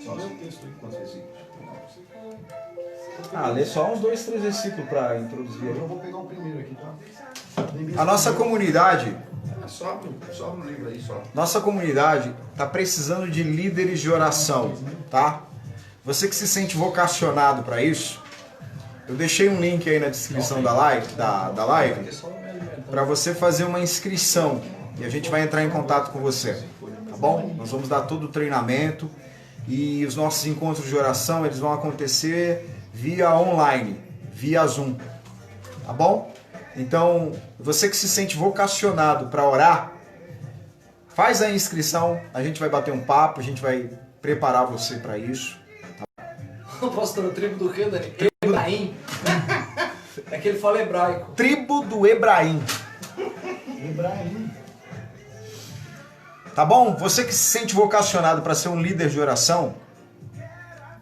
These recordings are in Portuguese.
Só esse texto aí, quantos versículos? Lê só uns 2, 3 versículos para introduzir. Eu vou pegar o primeiro aqui, tá? A nossa comunidade, Só no livro aí, só. nossa comunidade está precisando de líderes de oração, tá? Você que se sente vocacionado para isso, eu deixei um link aí na descrição da live, para você fazer uma inscrição e a gente vai entrar em contato com você, tá bom? Nós vamos dar todo o treinamento e os nossos encontros de oração, eles vão acontecer via online, via Zoom, tá bom? Então, você que se sente vocacionado para orar, faz a inscrição, a gente vai bater um papo, a gente vai preparar você para isso. Pastor, tribo do quê, Dani? Ebraim. É que ele fala hebraico. Tribo do Ebraim. Tá bom? Você que se sente vocacionado para ser um líder de oração,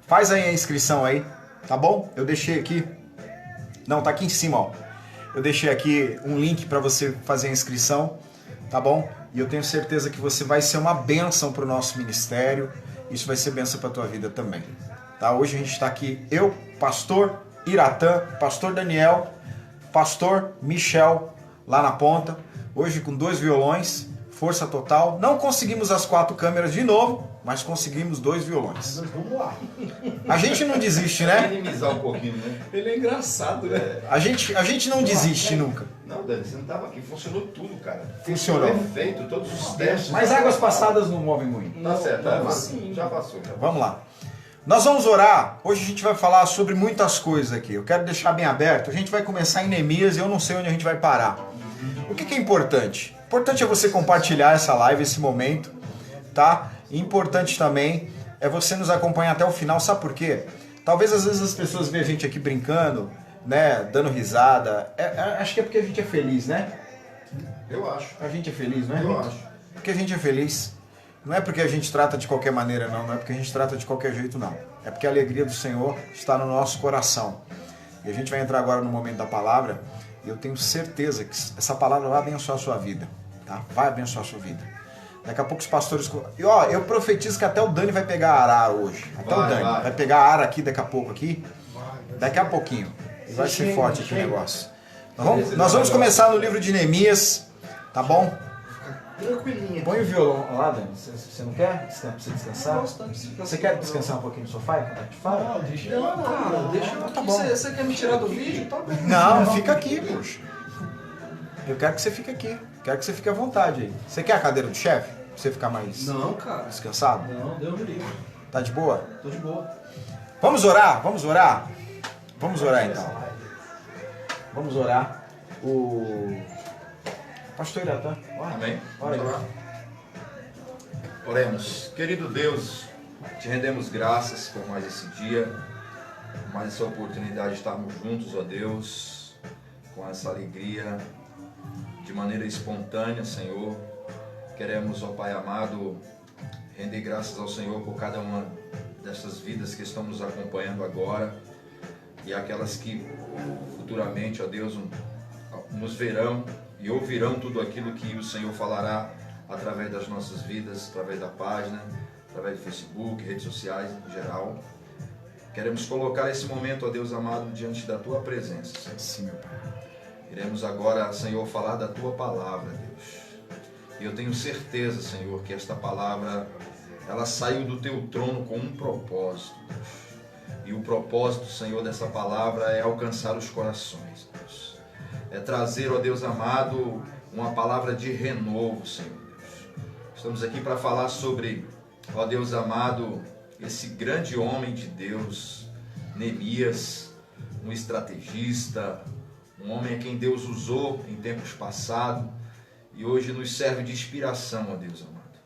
faz aí a inscrição aí, tá bom? Eu deixei aqui. Não, tá aqui em cima, ó. Eu deixei aqui um link para você fazer a inscrição, tá bom? E eu tenho certeza que você vai ser uma bênção para o nosso ministério. Isso vai ser bênção para a tua vida também. Tá? Hoje a gente está aqui, eu, pastor Iratã, pastor Daniel, pastor Michel, lá na ponta. Hoje com 2 violões, força total. Não conseguimos as 4 câmeras de novo, mas conseguimos 2 violões. Vamos lá. A gente não desiste, né? Minimizar um pouquinho, né? Ele é engraçado, né? A gente não desiste nunca. Não, Dani, você não estava aqui. Funcionou tudo, cara. Funcionou. Perfeito, todos os testes. Mas águas passadas não movem moinho. Tá certo, tá? Sim. Já passou. Já. Vamos lá. Nós vamos orar. Hoje a gente vai falar sobre muitas coisas aqui. Eu quero deixar bem aberto. A gente vai começar em Neemias e eu não sei onde a gente vai parar. O que é importante? Importante é você compartilhar essa live, esse momento, tá? E importante também é você nos acompanhar até o final. Sabe por quê? Talvez às vezes as pessoas veem a gente aqui brincando, né? Dando risada. Acho que é porque a gente é feliz, né? Eu acho. A gente é feliz, não é? Eu acho. Porque a gente é feliz. Não é porque a gente trata de qualquer maneira, não. Não é porque a gente trata de qualquer jeito, não. É porque a alegria do Senhor está no nosso coração. E a gente vai entrar agora no momento da palavra. E eu tenho certeza que essa palavra vai abençoar a sua vida. Tá? Vai abençoar a sua vida. Daqui a pouco os pastores... E ó, eu profetizo que até o Dani vai pegar a arara hoje. Até o Dani. Vai pegar a ara aqui daqui a pouco. Aqui. Daqui a pouquinho. E vai ser forte aqui o negócio. Nós vamos começar no livro de Neemias. Tá bom? Tranquilinha. Põe o violão lá, Dani. Você não quer? Você quer descansar? Bastante. Você quer descansar um pouquinho no sofá enquanto a gente fala? Não, cara, deixa eu... Tá bom. Você quer me tirar do vídeo? Tá bom. Não, fica aqui, poxa. Eu quero que você fique aqui. Quero que você fique à vontade aí. Você quer a cadeira do chefe? Pra você ficar mais Não, cara. descansado? Não, Deus me livre. Tá de boa? Tô de boa. Vamos orar? Vamos orar? Vamos orar então. Vamos orar. O pastor Iratã. Amém. Ora aí. Vamos lá. Oremos. Querido Deus, te rendemos graças por mais esse dia, por mais essa oportunidade de estarmos juntos, ó Deus, com essa alegria, de maneira espontânea, Senhor. Queremos, ó Pai amado, render graças ao Senhor por cada uma dessas vidas que estão nos acompanhando agora e aquelas que futuramente, ó Deus, nos verão e ouvirão tudo aquilo que o Senhor falará através das nossas vidas, através da página, através do Facebook, redes sociais em geral. Queremos colocar esse momento, ó Deus amado, diante da Tua presença, Senhor. Sim, meu Pai. Iremos agora, Senhor, falar da Tua palavra, Deus. E eu tenho certeza, Senhor, que esta palavra, ela saiu do Teu trono com um propósito, Deus. E o propósito, Senhor, dessa palavra é alcançar os corações, Deus. É trazer, ó Deus amado, uma palavra de renovo, Senhor, Deus. Estamos aqui para falar sobre, ó Deus amado, esse grande homem de Deus, Neemias, um estrategista, um homem a quem Deus usou em tempos passados e hoje nos serve de inspiração, ó Deus amado.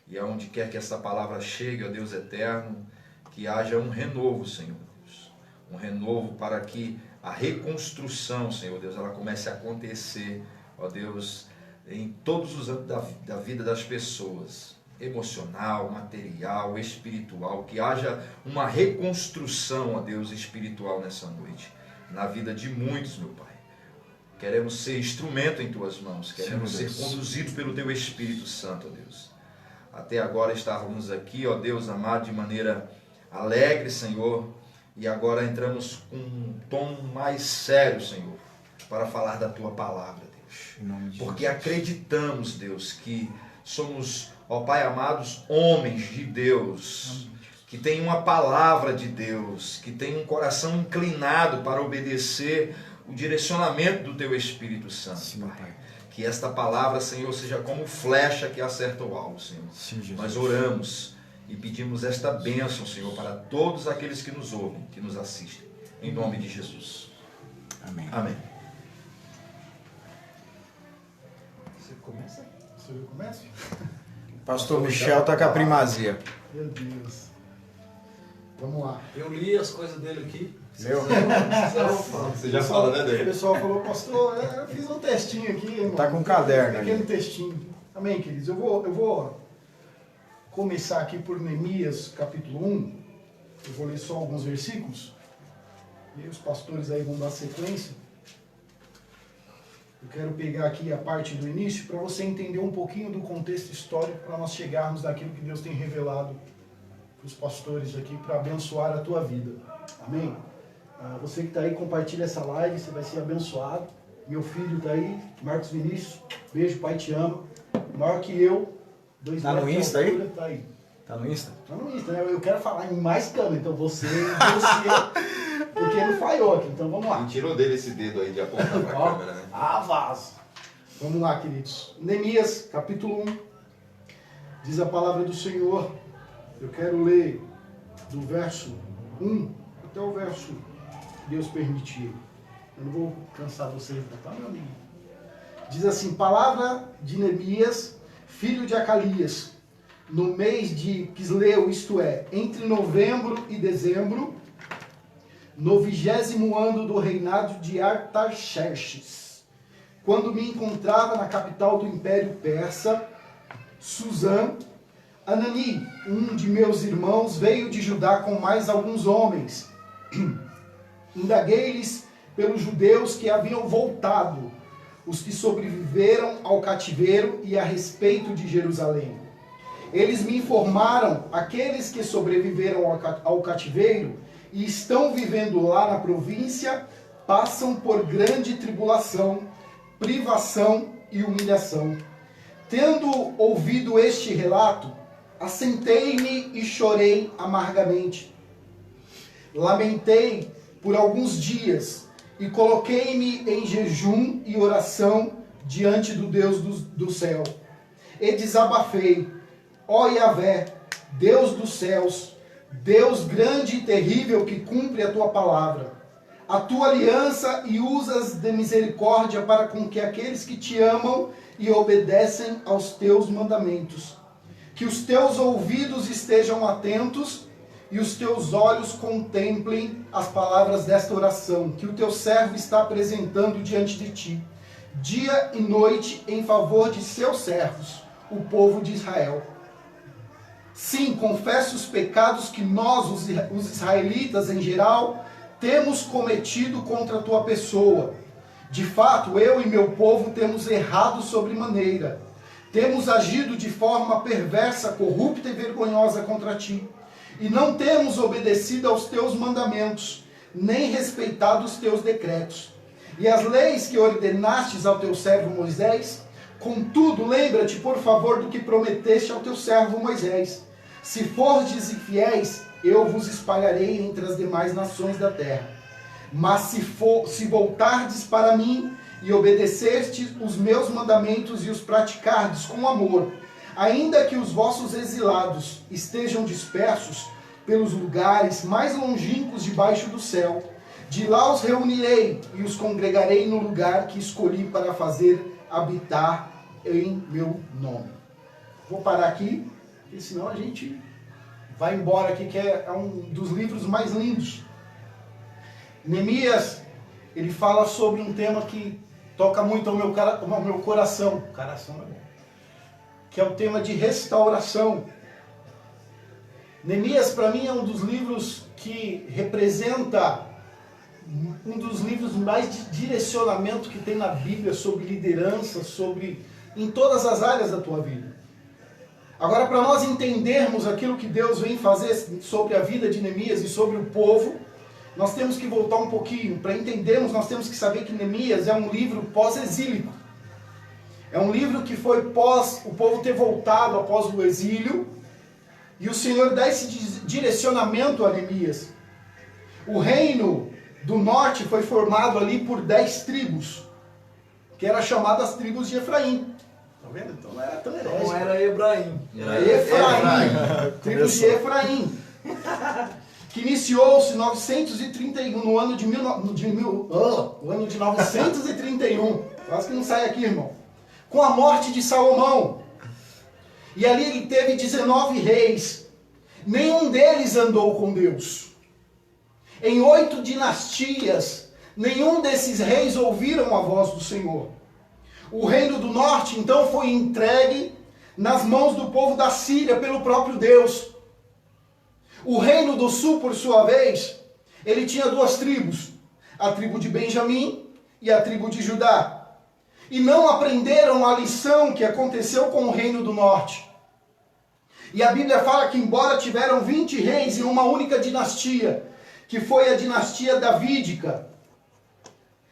E aonde quer que essa palavra chegue, ó Deus eterno, que haja um renovo, Senhor Deus. Um renovo para que a reconstrução, Senhor Deus, ela comece a acontecer, ó Deus, em todos os âmbitos da vida das pessoas. Emocional, material, espiritual, que haja uma reconstrução, ó Deus, espiritual nessa noite, na vida de muitos, meu Pai. Queremos ser instrumento em Tuas mãos, queremos ser conduzidos pelo Teu Espírito Santo, ó Deus. até agora estávamos aqui, ó Deus amado, de maneira alegre, Senhor, e agora entramos com um tom mais sério, Senhor, para falar da Tua palavra, Deus. Porque acreditamos, Deus, que somos, ó Pai amados, homens de Deus, que tem uma palavra de Deus, que tem um coração inclinado para obedecer o direcionamento do Teu Espírito Santo, Sim, Pai. Que esta palavra, Senhor, seja como flecha que acerta o alvo, Senhor. Sim, Jesus. Nós oramos e pedimos esta bênção, Senhor, para todos aqueles que nos ouvem, que nos assistem. Em nome de Jesus. Amém. Amém. Você começa? Você começa? Pastor Michel tá com a primazia. Meu Deus. Vamos lá. Eu li as coisas dele aqui. Leu? Você já fala, né, O David? pessoal falou, pastor, eu fiz um textinho aqui, irmão. Tá com um caderno Um ali. pequeno textinho. Amém, queridos? Eu vou começar aqui por Neemias, capítulo 1. Eu vou ler só alguns versículos. E os pastores aí vão dar sequência. Eu quero pegar aqui a parte do início para você entender um pouquinho do contexto histórico para nós chegarmos naquilo que Deus tem revelado para os pastores aqui para abençoar a tua vida. Amém? Você que está aí, compartilha essa live, você vai ser abençoado. Meu filho está aí, Marcos Vinícius. Beijo, pai, te ama. Maior que eu. 2 Tá no metros de Insta aí? altura, tá aí. Tá no Insta? Tá no Insta, né? Eu quero falar em mais câmera, então você, porque não falhou aqui. Então vamos lá. Tirou dele esse dedo aí de apontar para a Ó, câmera, né? vaso. Vamos lá, queridos. Neemias, capítulo 1. Diz a palavra do Senhor. Eu quero ler do verso 1 até o verso Deus permitir. Eu não vou cansar vocês, tá, meu amigo? Diz assim: palavra de Neemias, filho de Acalias, no mês de Quisleu, isto é, entre novembro e dezembro, no 20º ano do reinado de Artaxerxes, quando me encontrava na capital do Império Persa, Suzã, Anani, um de meus irmãos, veio de Judá com mais alguns homens. Indaguei-lhes pelos judeus que haviam voltado, os que sobreviveram ao cativeiro, e a respeito de Jerusalém. Eles me informaram: aqueles que sobreviveram ao cativeiro e estão vivendo lá na província passam por grande tribulação, privação e humilhação. Tendo ouvido este relato, assentei-me e chorei amargamente. Lamentei por alguns dias e coloquei-me em jejum e oração diante do Deus do céu. E desabafei: ó Yahvé, Deus dos céus, Deus grande e terrível que cumpre a tua palavra, a tua aliança e usas de misericórdia para com que aqueles que te amam e obedecem aos teus mandamentos. Que os teus ouvidos estejam atentos e os teus olhos contemplem as palavras desta oração, que o teu servo está apresentando diante de ti, dia e noite, em favor de seus servos, o povo de Israel. Sim, confesso os pecados que nós, os israelitas em geral, temos cometido contra a tua pessoa. De fato, eu e meu povo temos errado sobremaneira. Temos agido de forma perversa, corrupta e vergonhosa contra ti. E não temos obedecido aos teus mandamentos, nem respeitado os teus decretos. E as leis que ordenastes ao teu servo Moisés. Contudo, lembra-te, por favor, do que prometeste ao teu servo Moisés. Se fordes infiéis, eu vos espalharei entre as demais nações da terra. Mas se voltardes para mim e obedecerdes os meus mandamentos e os praticardes com amor, ainda que os vossos exilados estejam dispersos pelos lugares mais longínquos debaixo do céu, de lá os reunirei e os congregarei no lugar que escolhi para fazer habitar em meu nome. Vou parar aqui, porque senão a gente vai embora aqui, que é um dos livros mais lindos. Neemias, ele fala sobre um tema que toca muito ao meu coração. Coração é bom. Que é o tema de restauração. Neemias, para mim, é um dos livros que representa um dos livros mais de direcionamento que tem na Bíblia sobre liderança, em todas as áreas da tua vida. Agora, para nós entendermos aquilo que Deus vem fazer sobre a vida de Neemias e sobre o povo, nós temos que voltar um pouquinho. Para entendermos, nós temos que saber que Neemias é um livro pós-exílico. É um livro que foi pós o povo ter voltado após o exílio, e o Senhor dá esse direcionamento a Neemias. O reino do norte foi formado ali por 10 tribos, que eram chamadas tribos de Efraim. Tá vendo? Então não era tão herege. Não era Ebraim. Efraim. Tribos de Efraim. Que iniciou-se no ano de 931. Quase que não sai aqui, irmão. Com a morte de Salomão. E ali ele teve 19 reis. Nenhum deles andou com Deus. Em 8 dinastias, nenhum desses reis ouviram a voz do Senhor. O reino do norte, então, foi entregue nas mãos do povo da Síria pelo próprio Deus. O reino do sul, por sua vez, ele tinha 2 tribos. A tribo de Benjamim e a tribo de Judá. E não aprenderam a lição que aconteceu com o reino do norte. E a Bíblia fala que embora tiveram 20 reis em uma única dinastia, que foi a dinastia davídica,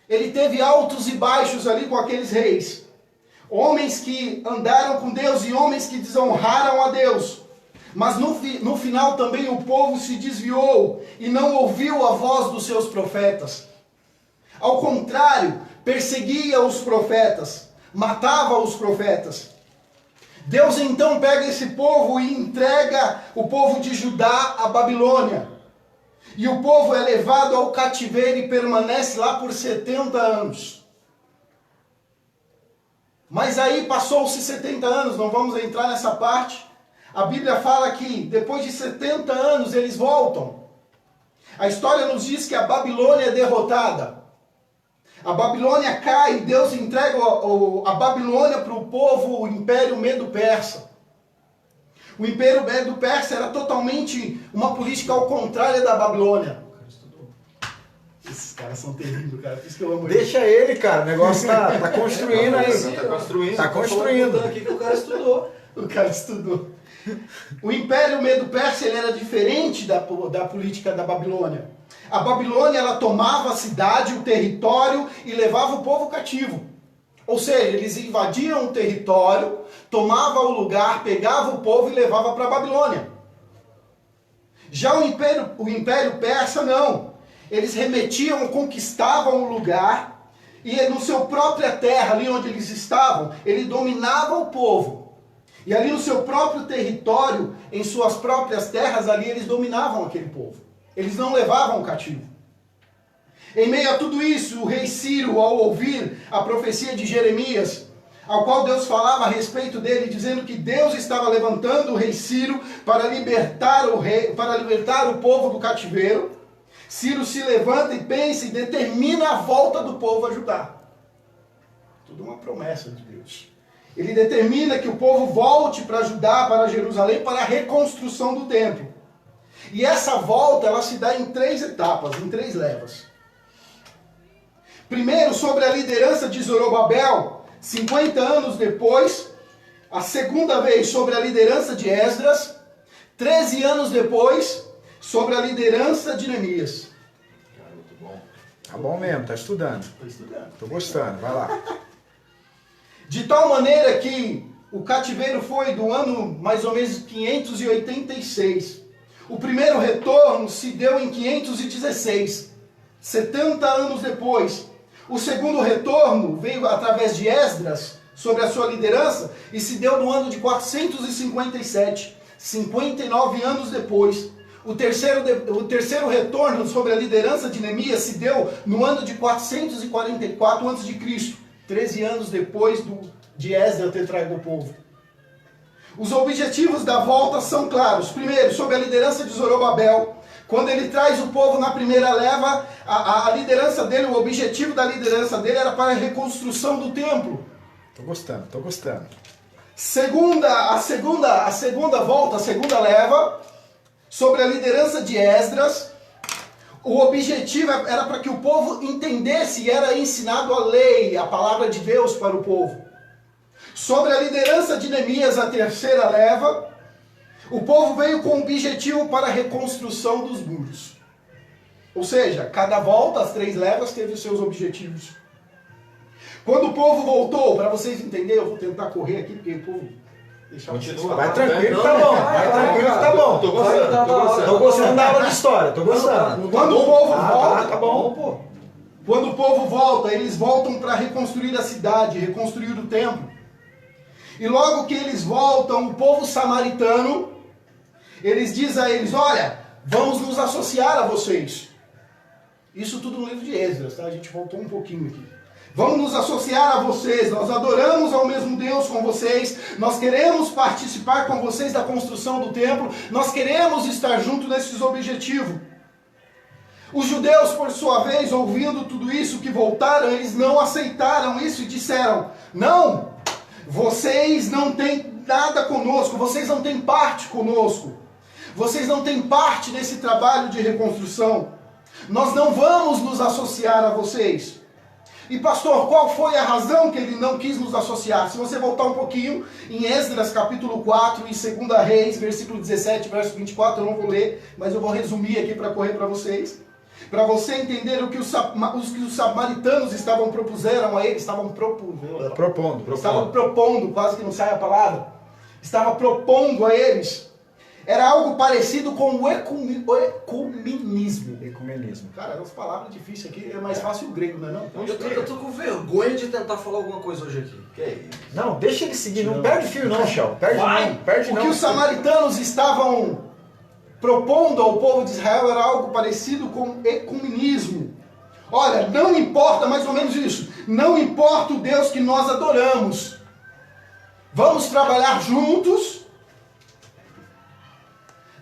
ele teve altos e baixos ali com aqueles reis. Homens que andaram com Deus e homens que desonraram a Deus. Mas no final também o povo se desviou e não ouviu a voz dos seus profetas. Ao contrário, perseguia os profetas, matava os profetas. Deus então pega esse povo e entrega o povo de Judá à Babilônia. E o povo é levado ao cativeiro e permanece lá por 70 anos. Mas aí passou-se 70 anos, não vamos entrar nessa parte. A Bíblia fala que depois de 70 anos eles voltam. A história nos diz que a Babilônia é derrotada. A Babilônia cai e Deus entrega a Babilônia para o povo, o Império Medo-Persa. O Império Medo-Persa era totalmente uma política ao contrário da Babilônia. Esses caras são terríveis, cara. Por isso que eu amo eles. Deixa ele, cara. O negócio tá construindo aí. Tá construindo. Tá construindo. Aqui que o cara estudou. O cara estudou. O Império Medo-Persa ele era diferente da política da Babilônia. A Babilônia ela tomava a cidade, o território e levava o povo cativo. Ou seja, eles invadiam o território, tomavam o lugar, pegavam o povo e levavam para a Babilônia. Já o Império Persa não. Eles remetiam, conquistavam o lugar e no seu própria terra, ali onde eles estavam, ele dominava o povo. E ali no seu próprio território, em suas próprias terras, ali eles dominavam aquele povo. Eles não levavam cativo. Em meio a tudo isso, o rei Ciro, ao ouvir a profecia de Jeremias, ao qual Deus falava a respeito dele, dizendo que Deus estava levantando o rei Ciro para libertar o povo do cativeiro, Ciro se levanta e pensa e determina a volta do povo a Judá. Tudo uma promessa de Deus. Ele determina que o povo volte para Judá, para Jerusalém, para a reconstrução do templo. E essa volta, ela se dá em 3 etapas, em 3 levas. Primeiro, sobre a liderança de Zorobabel, 50 anos depois. A segunda vez, sobre a liderança de Esdras. 13 anos depois, sobre a liderança de Neemias. Muito bom. Tá bom mesmo, tá estudando. Estou estudando. Tô gostando, vai lá. De tal maneira que o cativeiro foi do ano mais ou menos 586. O primeiro retorno se deu em 516, 70 anos depois. O segundo retorno veio através de Esdras, sobre a sua liderança, e se deu no ano de 457, 59 anos depois. O terceiro retorno sobre a liderança de Neemias se deu no ano de 444 a.C., 13 anos depois de Esdras ter traído o povo. Os objetivos da volta são claros. Primeiro, sob a liderança de Zorobabel, quando ele traz o povo na primeira leva, a liderança dele, o objetivo da liderança dele era para a reconstrução do templo. Tô gostando, tô gostando. A segunda volta, a segunda leva, sobre a liderança de Esdras, o objetivo era para que o povo entendesse e era ensinado a lei, a palavra de Deus para o povo. Sobre a liderança de Neemias, a terceira leva, o povo veio com o objetivo para a reconstrução dos muros. Ou seja, cada volta, as 3 levas, teve os seus objetivos. Quando o povo voltou, para vocês entenderem, eu vou tentar correr aqui, porque o povo... Continua. Vai tranquilo, tá bom. Vai tranquilo, tá bom. Tô gostando. Tô gostando da aula de história, tô gostando. Quando o povo volta... Tá bom, pô. Quando o povo volta, eles voltam para reconstruir a cidade, reconstruir o templo. E logo que eles voltam, o povo samaritano, eles dizem a eles, olha, vamos nos associar a vocês. Isso tudo no livro de Esdras, tá? A gente voltou um pouquinho aqui. Vamos nos associar a vocês, nós adoramos ao mesmo Deus com vocês, nós queremos participar com vocês da construção do templo, nós queremos estar junto nesses objetivos. Os judeus, por sua vez, ouvindo tudo isso que voltaram, eles não aceitaram isso e disseram, não, vocês não têm nada conosco, vocês não têm parte conosco, vocês não têm parte nesse trabalho de reconstrução, nós não vamos nos associar a vocês. E pastor, qual foi a razão que ele não quis nos associar? Se você voltar um pouquinho em Esdras capítulo 4 e 2 Reis, versículo 17, verso 24, eu não vou ler, mas eu vou resumir aqui para correr para vocês. Para você entender o que os samaritanos estavam propuseram a ele, estavam propondo, quase que não sai a palavra, estava propondo a eles. Era algo parecido com o ecumenismo. Cara, as palavras difíceis aqui, é mais fácil o grego, não é não? Então, Eu tô com vergonha de tentar falar alguma coisa hoje aqui. Que é isso? Não, deixa ele seguir, não perde fio não, Shell. Perde o não. que os samaritanos estavam propondo ao povo de Israel era algo parecido com ecumenismo. Olha, não importa, mais ou menos isso, não importa o Deus que nós adoramos. Vamos trabalhar juntos.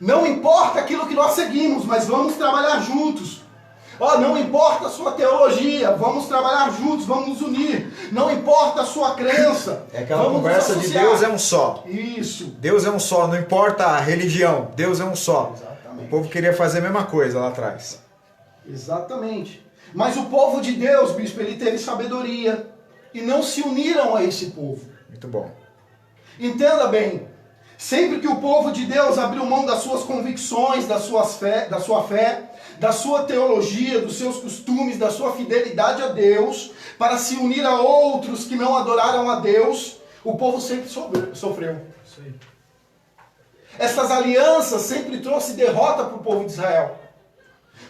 Não importa aquilo que nós seguimos, mas vamos trabalhar juntos. Não importa a sua teologia, vamos trabalhar juntos, vamos nos unir. Não importa a sua crença. É aquela conversa de Deus é um só. Isso. Deus é um só, não importa a religião, Deus é um só. Exatamente. O povo queria fazer a mesma coisa lá atrás. Exatamente. Mas o povo de Deus, bispo, ele teve sabedoria. E não se uniram a esse povo. Muito bom. Entenda bem. Sempre que o povo de Deus abriu mão das suas convicções, da sua fé, da sua teologia, dos seus costumes, da sua fidelidade a Deus, para se unir a outros que não adoraram a Deus, o povo sempre sofreu. Isso aí. Essas alianças sempre trouxe derrota para o povo de Israel.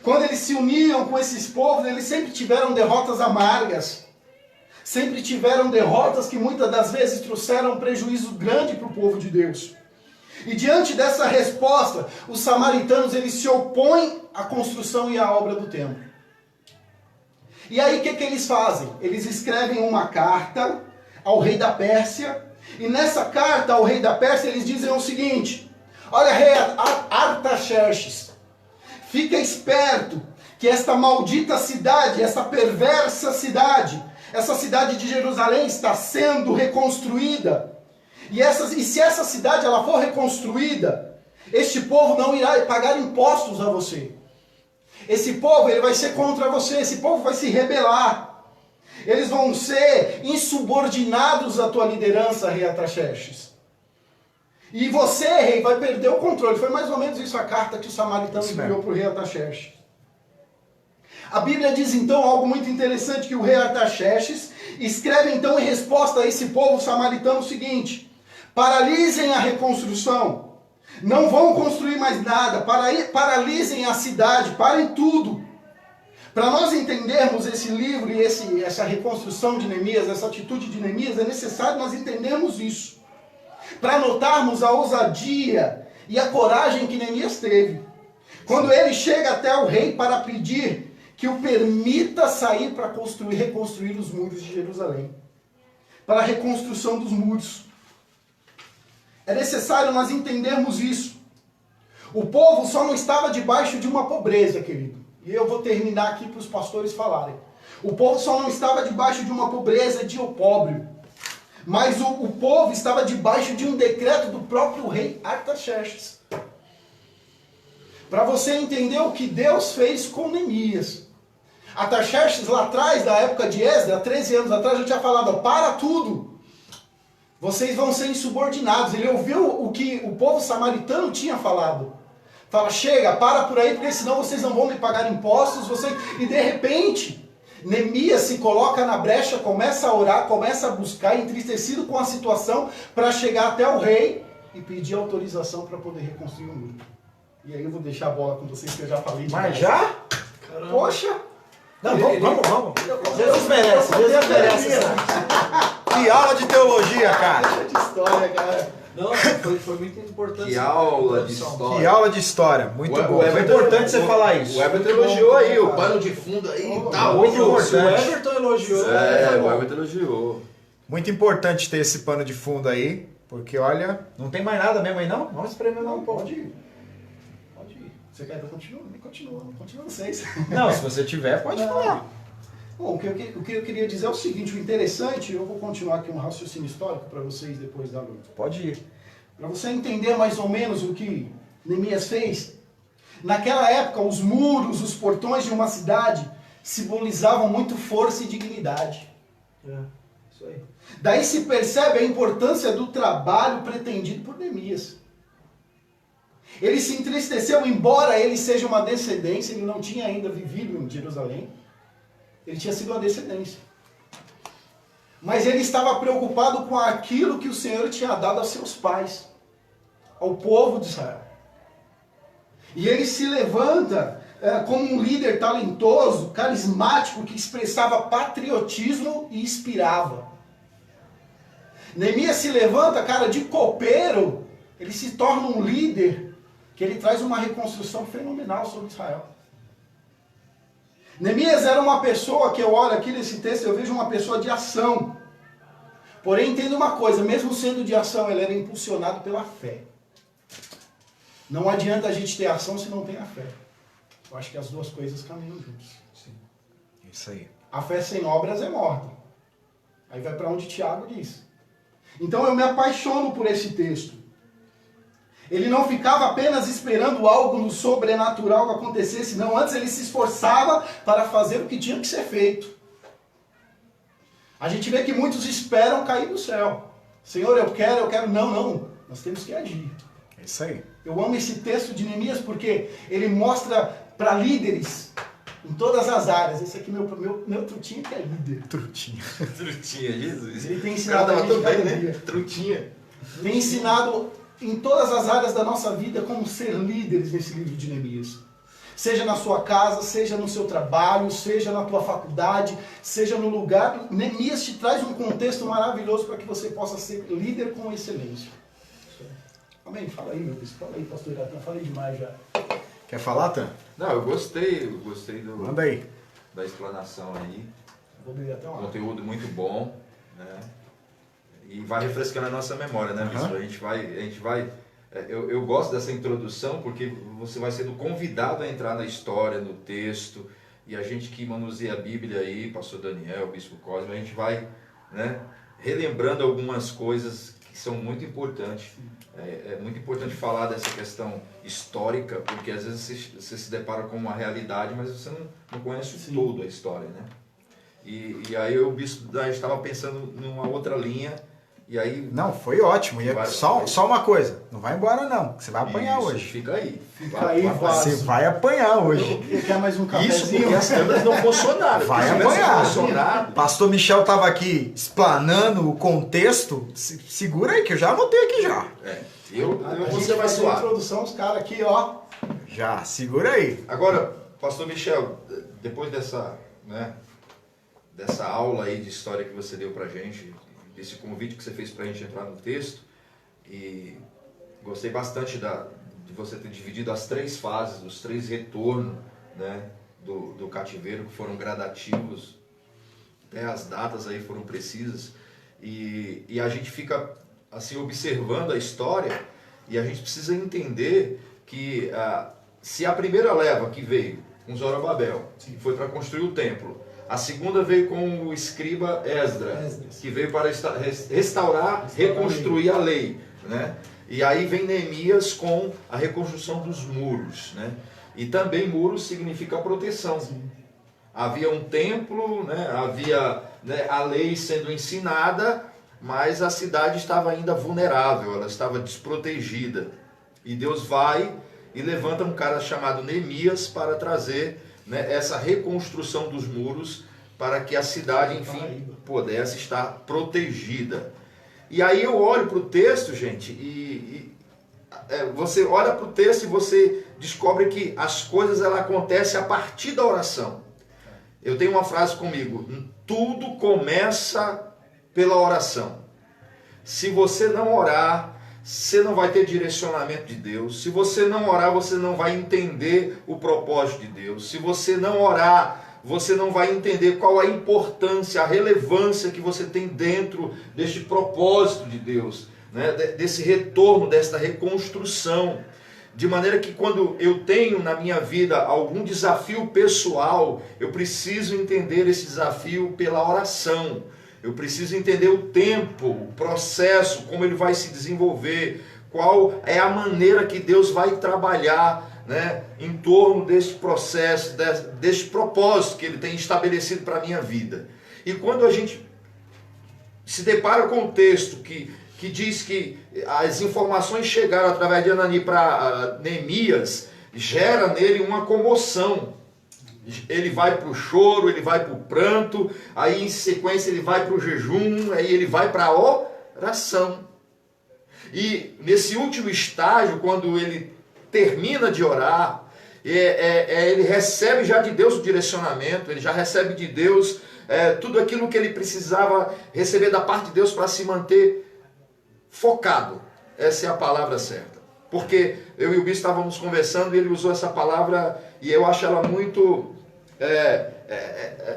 Quando eles se uniram com esses povos, eles sempre tiveram derrotas amargas. Sempre tiveram derrotas que muitas das vezes trouxeram um prejuízo grande para o povo de Deus. E diante dessa resposta, os samaritanos eles se opõem à construção e à obra do templo. E aí o que eles fazem? Eles escrevem uma carta ao rei da Pérsia. E nessa carta ao rei da Pérsia eles dizem o seguinte: olha, rei Artaxerxes, fica esperto que esta maldita cidade, essa perversa cidade, essa cidade de Jerusalém está sendo reconstruída. E se essa cidade ela for reconstruída, este povo não irá pagar impostos a você. Esse povo ele vai ser contra você, esse povo vai se rebelar. Eles vão ser insubordinados à tua liderança, rei Artaxerxes. E você, rei, vai perder o controle. Foi mais ou menos isso a carta que o samaritano enviou para o rei Artaxerxes. A Bíblia diz então algo muito interessante, que o rei Artaxerxes escreve então em resposta a esse povo samaritano o seguinte: paralisem a reconstrução, não vão construir mais nada, paralisem a cidade, parem tudo. Para nós entendermos esse livro e essa reconstrução de Neemias, essa atitude de Neemias, é necessário nós entendermos isso. Para notarmos a ousadia e a coragem que Neemias teve. Quando ele chega até o rei para pedir que o permita sair para reconstruir os muros de Jerusalém. Para a reconstrução dos muros. É necessário nós entendermos isso. O povo só não estava debaixo de uma pobreza, querido. E eu vou terminar aqui para os pastores falarem. O povo só não estava debaixo de uma pobreza de opróbrio. Mas o povo estava debaixo de um decreto do próprio rei Artaxerxes. Para você entender o que Deus fez com Neemias. Artaxerxes lá atrás, da época de Esdras, há 13 anos atrás, eu tinha falado, para tudo. Vocês vão ser insubordinados. Ele ouviu o que o povo samaritano tinha falado. Fala, chega, para por aí, porque senão vocês não vão me pagar impostos. E de repente, Neemias se coloca na brecha, começa a orar, começa a buscar, entristecido com a situação, para chegar até o rei e pedir autorização para poder reconstruir o muro. E aí eu vou deixar a bola com vocês, que eu já falei demais. Mas já? Caramba. Poxa! Não, vamos. Jesus merece, Jesus merece. Que aula de teologia, cara. Deixa de história, cara. Não, foi muito importante. Que essa aula de introdução. história. Que aula de história. Muito O bom. É Everton- importante você falar isso. O Everton elogiou aí, o pano de fundo aí e tal. Muito Se o importante. Everton elogiou, tá É, bom. o Everton elogiou. Muito importante ter esse pano de fundo aí, porque olha, não tem mais nada mesmo aí não? Vamos espremer Não, um pouco. pode ir. Pode ir. Você quer que eu continue? Continua vocês. Não, se você tiver, pode falar. Bom, o que eu queria dizer é o seguinte, o interessante, eu vou continuar aqui um raciocínio histórico para vocês depois da luta. Pode ir. Para você entender mais ou menos o que Neemias fez. Naquela época, os muros, os portões de uma cidade simbolizavam muito força e dignidade. É, isso aí. Daí se percebe a importância do trabalho pretendido por Neemias. Ele se entristeceu, embora ele seja uma descendência, ele não tinha ainda vivido em Jerusalém. Ele tinha sido uma descendência. Mas ele estava preocupado com aquilo que o Senhor tinha dado aos seus pais, ao povo de Israel. E ele se levanta como um líder talentoso, carismático, que expressava patriotismo e inspirava. Neemias se levanta, cara, de copeiro, ele se torna um líder, que ele traz uma reconstrução fenomenal sobre Israel. Neemias era uma pessoa que eu olho aqui nesse texto, eu vejo uma pessoa de ação. Porém, entenda uma coisa, mesmo sendo de ação, ele era impulsionado pela fé. Não adianta a gente ter ação se não tem a fé. Eu acho que as duas coisas caminham juntos. Sim. Isso aí. A fé sem obras é morta. Aí vai para onde Tiago diz. Então eu me apaixono por esse texto. Ele não ficava apenas esperando algo no sobrenatural que acontecesse, não. Antes ele se esforçava para fazer o que tinha que ser feito. A gente vê que muitos esperam cair do céu. Senhor, eu quero. Não. Nós temos que agir. É isso aí. Eu amo esse texto de Neemias porque ele mostra para líderes em todas as áreas. Esse aqui meu trutinho que é líder. Trutinha. Trutinha, Jesus. Ele tem ensinado a gente também, cada né? dia. Trutinha. Tem ensinado em todas as áreas da nossa vida como ser líderes nesse livro de Neemias. Seja na sua casa, seja no seu trabalho, seja na tua faculdade, seja no lugar. Neemias te traz um contexto maravilhoso para que você possa ser líder com excelência. Amém? Fala aí, meu Deus. Fala aí, pastor Iratan. Falei demais já. Quer falar, Tan? Não, eu gostei Manda aí. da explanação aí. Vou beber até uma água. Conteúdo muito bom, né? E vai refrescando a nossa memória, né, Bispo? A gente vai. Eu gosto dessa introdução porque você vai sendo convidado a entrar na história, no texto, e a gente que manuseia a Bíblia aí, pastor Daniel, Bispo Cosme, a gente vai, né, relembrando algumas coisas que são muito importantes. É muito importante falar dessa questão histórica, porque às vezes você se depara com uma realidade, mas você não conhece toda a história, né? E aí o Bispo estava pensando numa outra linha. E aí, Não, foi ótimo. E só uma coisa, não vai embora não, que você vai apanhar isso, hoje. Fica aí. Fica aí, Você vai apanhar hoje. Você quer mais um Isso cafezinho? porque as câmeras não funcionaram. Vai Se tivesse apanhar. funcionado, Pastor Michel estava aqui explanando o contexto. Segura aí que eu já anotei aqui já. eu A vou gente ser mais faz a suave. introdução, os caras aqui, ó. Já, segura aí. Agora, pastor Michel, depois dessa aula aí de história que você deu pra gente, desse convite que você fez pra gente entrar no texto, e gostei bastante de você ter dividido as 3 fases, os 3 retornos, né, do cativeiro, que foram gradativos, até as datas aí foram precisas, e a gente fica assim observando a história, e a gente precisa entender que se a primeira leva que veio com Zorobabel, que foi para construir o templo, a segunda veio com o escriba Esdras, que veio para restaurar, reconstruir a lei, né? E aí vem Neemias com a reconstrução dos muros, né? E também muros significa proteção. Sim. Havia um templo, né? Havia, né, a lei sendo ensinada, mas a cidade estava ainda vulnerável, ela estava desprotegida. E Deus vai e levanta um cara chamado Neemias para trazer, né, essa reconstrução dos muros para que a cidade, enfim, pudesse estar protegida. E aí eu olho para o texto, gente, você olha para o texto e você descobre que as coisas elas acontecem a partir da oração. Eu tenho uma frase comigo: tudo começa pela oração. Se você não orar, você não vai ter direcionamento de Deus. Se você não orar, você não vai entender o propósito de Deus. Se você não orar, você não vai entender qual a importância, a relevância que você tem dentro deste propósito de Deus, né? Desse retorno, desta reconstrução. De maneira que quando eu tenho na minha vida algum desafio pessoal, eu preciso entender esse desafio pela oração. Eu preciso entender o tempo, o processo, como ele vai se desenvolver, qual é a maneira que Deus vai trabalhar, né, em torno desse processo, desse propósito que ele tem estabelecido para a minha vida. E quando a gente se depara com o texto que diz que as informações chegaram através de Anani para Neemias, gera nele uma comoção. Ele vai para o choro, ele vai para o pranto, aí em sequência ele vai para o jejum, aí ele vai para a oração. E nesse último estágio, quando ele termina de orar, ele recebe já de Deus o direcionamento, ele já recebe de Deus tudo aquilo que ele precisava receber da parte de Deus para se manter focado. Essa é a palavra certa. Porque eu e o Bispo estávamos conversando e ele usou essa palavra e eu acho ela muito...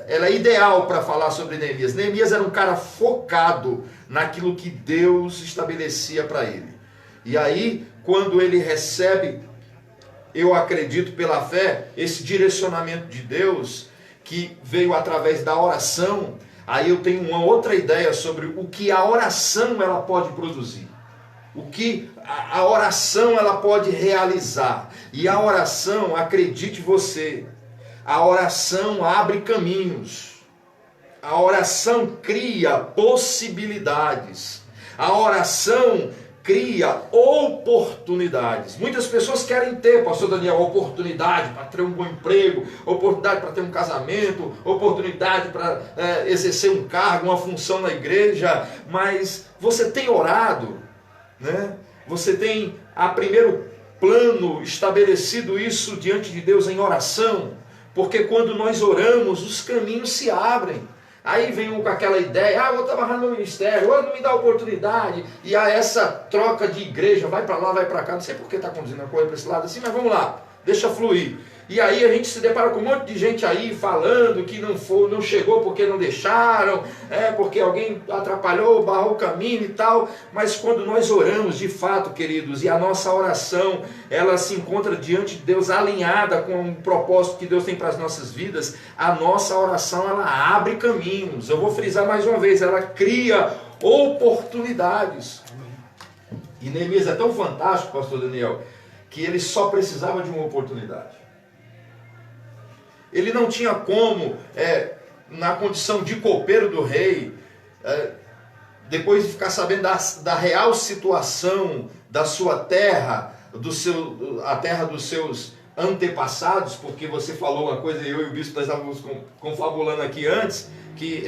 ela é ideal para falar sobre Neemias. Neemias era um cara focado naquilo que Deus estabelecia para ele. E aí, quando ele recebe, eu acredito pela fé, esse direcionamento de Deus, que veio através da oração, aí eu tenho uma outra ideia sobre o que a oração ela pode produzir. O que a oração ela pode realizar. E a oração, acredite você, a oração abre caminhos. A oração cria possibilidades. A oração cria oportunidades. Muitas pessoas querem ter, pastor Daniel, oportunidade para ter um bom emprego, oportunidade para ter um casamento, oportunidade para exercer um cargo, uma função na igreja, mas você tem orado, né? Você tem a primeiro plano estabelecido isso diante de Deus em oração, porque quando nós oramos, os caminhos se abrem. Aí vem um com aquela ideia, eu vou trabalhar no ministério, não me dá oportunidade, e há essa troca de igreja, vai para lá, vai para cá, não sei por que está conduzindo a coisa para esse lado assim, mas vamos lá, deixa fluir. E aí a gente se depara com um monte de gente aí falando que não chegou porque não deixaram, porque alguém atrapalhou, barrou o caminho e tal, mas quando nós oramos de fato, queridos, e a nossa oração, ela se encontra diante de Deus alinhada com o propósito que Deus tem para as nossas vidas, a nossa oração, ela abre caminhos. Eu vou frisar mais uma vez, ela cria oportunidades. E Neemias é tão fantástico, pastor Daniel, que ele só precisava de uma oportunidade. Ele não tinha como, na condição de copeiro do rei, depois de ficar sabendo da real situação da sua terra, a terra dos seus antepassados, porque você falou uma coisa, eu e o bispo nós estávamos confabulando aqui antes, que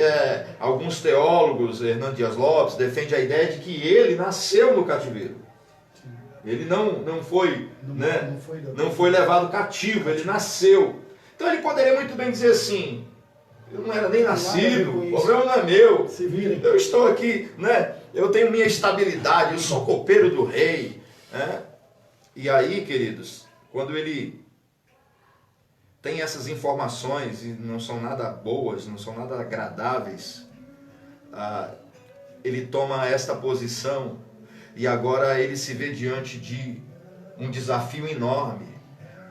alguns teólogos, Hernando Dias Lopes, defendem a ideia de que ele nasceu no cativeiro. Ele não foi levado cativo, ele nasceu. Então ele poderia muito bem dizer assim, eu não era nem nascido, o problema não é meu, eu estou aqui, né? Eu tenho minha estabilidade, eu sou copeiro do rei. Né? E aí, queridos, quando ele tem essas informações e não são nada boas, não são nada agradáveis, ele toma esta posição e agora ele se vê diante de um desafio enorme.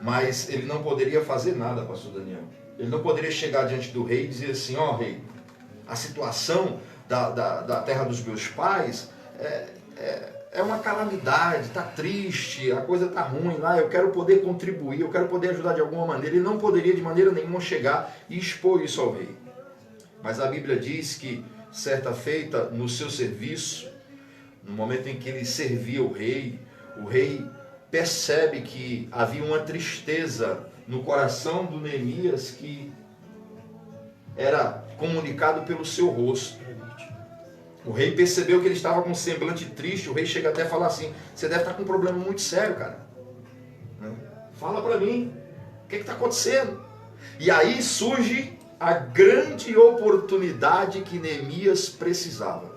Mas ele não poderia fazer nada, pastor Daniel. Ele não poderia chegar diante do rei e dizer assim, rei, a situação da terra dos meus pais é uma calamidade, está triste, a coisa está ruim lá, eu quero poder contribuir, eu quero poder ajudar de alguma maneira. Ele não poderia de maneira nenhuma chegar e expor isso ao rei. Mas a Bíblia diz que certa feita, no seu serviço, no momento em que ele servia o rei percebe que havia uma tristeza no coração do Neemias que era comunicado pelo seu rosto. O rei percebeu que ele estava com um semblante triste. O rei chega até a falar assim: você deve estar com um problema muito sério, cara. Fala para mim, o que está acontecendo? E aí surge a grande oportunidade que Neemias precisava.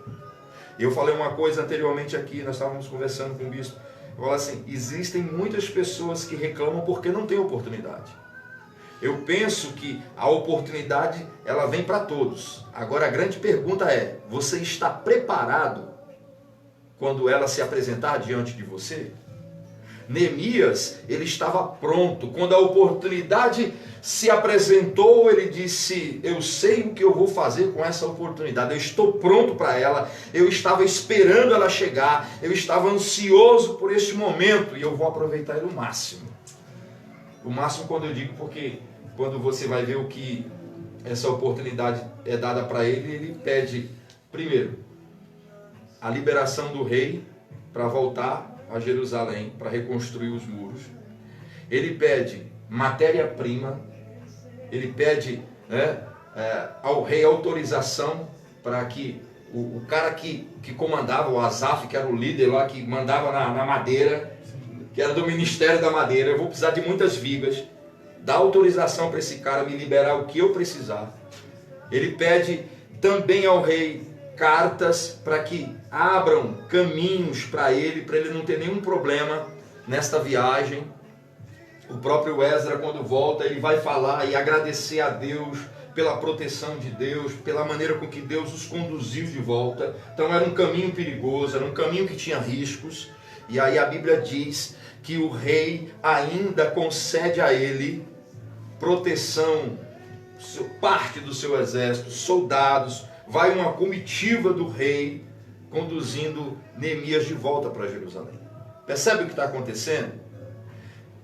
Eu falei uma coisa anteriormente aqui, nós estávamos conversando com o bispo. Eu falei assim: existem muitas pessoas que reclamam porque não tem oportunidade. Eu penso que a oportunidade, ela vem para todos. Agora a grande pergunta é: você está preparado quando ela se apresentar diante de você? Neemias, ele estava pronto. Quando a oportunidade se apresentou, ele disse: eu sei o que eu vou fazer com essa oportunidade, eu estou pronto para ela, eu estava esperando ela chegar, eu estava ansioso por este momento e eu vou aproveitar ele o máximo. O máximo, quando eu digo, porque quando você vai ver o que essa oportunidade é dada para ele, ele pede, primeiro, a liberação do rei para voltar a Jerusalém, para reconstruir os muros. Ele pede matéria-prima, ele pede ao rei autorização para que o cara que comandava, o Asaf, que era o líder lá, que mandava na madeira, que era do Ministério da Madeira: eu vou precisar de muitas vigas, dá autorização para esse cara me liberar o que eu precisar. Ele pede também ao rei cartas para que abram caminhos para ele não ter nenhum problema nesta viagem. O próprio Esdra, quando volta, ele vai falar e agradecer a Deus pela proteção de Deus, pela maneira com que Deus os conduziu de volta. Então era um caminho perigoso, era um caminho que tinha riscos. E aí a Bíblia diz que o rei ainda concede a ele proteção, parte do seu exército, soldados. Vai uma comitiva do rei conduzindo Neemias de volta para Jerusalém. Percebe o que está acontecendo?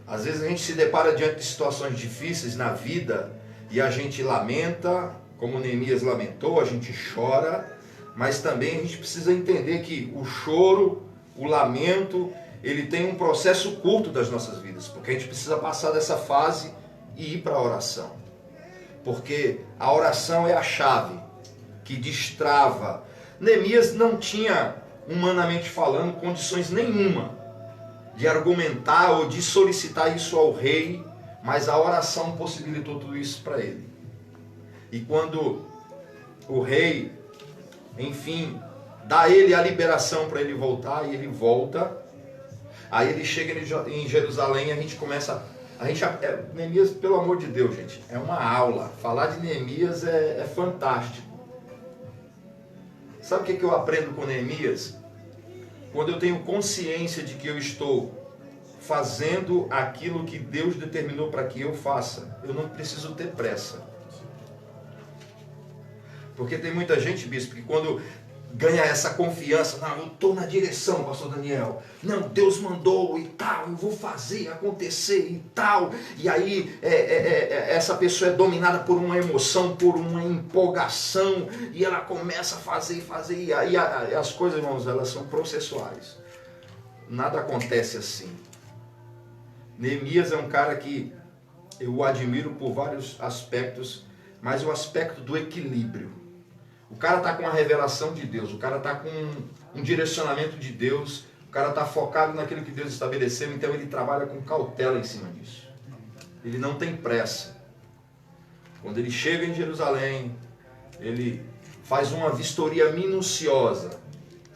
Às vezes a gente se depara diante de situações difíceis na vida e a gente lamenta, como Neemias lamentou, a gente chora, mas também a gente precisa entender que o choro, o lamento, ele tem um processo curto das nossas vidas, porque a gente precisa passar dessa fase e ir para a oração. Porque a oração é a chave que destrava. Neemias não tinha, humanamente falando, condições nenhuma de argumentar ou de solicitar isso ao rei, mas a oração possibilitou tudo isso para ele. E quando o rei, enfim, dá a ele a liberação para ele voltar, e ele volta, aí ele chega em Jerusalém, a gente começa... Neemias, pelo amor de Deus, gente, é uma aula. Falar de Neemias é fantástico. Sabe o que eu aprendo com Neemias? Quando eu tenho consciência de que eu estou fazendo aquilo que Deus determinou para que eu faça, eu não preciso ter pressa. Porque tem muita gente, bispo, que quando ganha essa confiança: não, eu estou na direção, pastor Daniel, não, Deus mandou e tal, eu vou fazer acontecer e tal, e aí essa pessoa é dominada por uma emoção, por uma empolgação, e ela começa a fazer, e aí as coisas, irmãos, elas são processuais. Nada acontece assim. Neemias é um cara que eu o admiro por vários aspectos, mas o aspecto do equilíbrio. O cara está com a revelação de Deus, o cara está com um direcionamento de Deus, o cara está focado naquilo que Deus estabeleceu, então ele trabalha com cautela em cima disso. Ele não tem pressa. Quando ele chega em Jerusalém, ele faz uma vistoria minuciosa.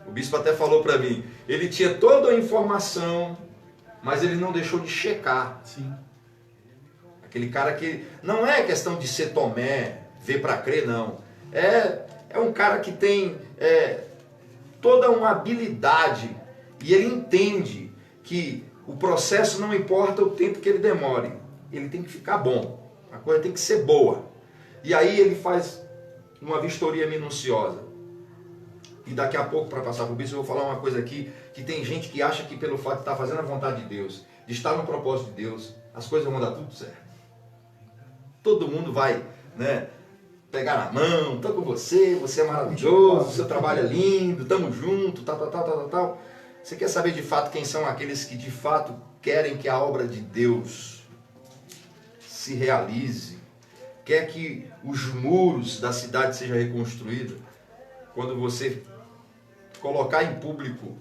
O bispo até falou para mim, ele tinha toda a informação, mas ele não deixou de checar. Sim. Aquele cara que não é questão de ser Tomé, ver para crer, não. É um cara que tem toda uma habilidade, e ele entende que o processo não importa o tempo que ele demore, ele tem que ficar bom, a coisa tem que ser boa. E aí ele faz uma vistoria minuciosa. E daqui a pouco, para passar por isso, eu vou falar uma coisa aqui, que tem gente que acha que pelo fato de estar fazendo a vontade de Deus, de estar no propósito de Deus, as coisas vão dar tudo certo. Todo mundo vai, pegar na mão, tô com você é maravilhoso, seu trabalho é lindo, tamo junto, tal. Você quer saber de fato quem são aqueles que de fato querem que a obra de Deus se realize, quer que os muros da cidade sejam reconstruídos? Quando você colocar em público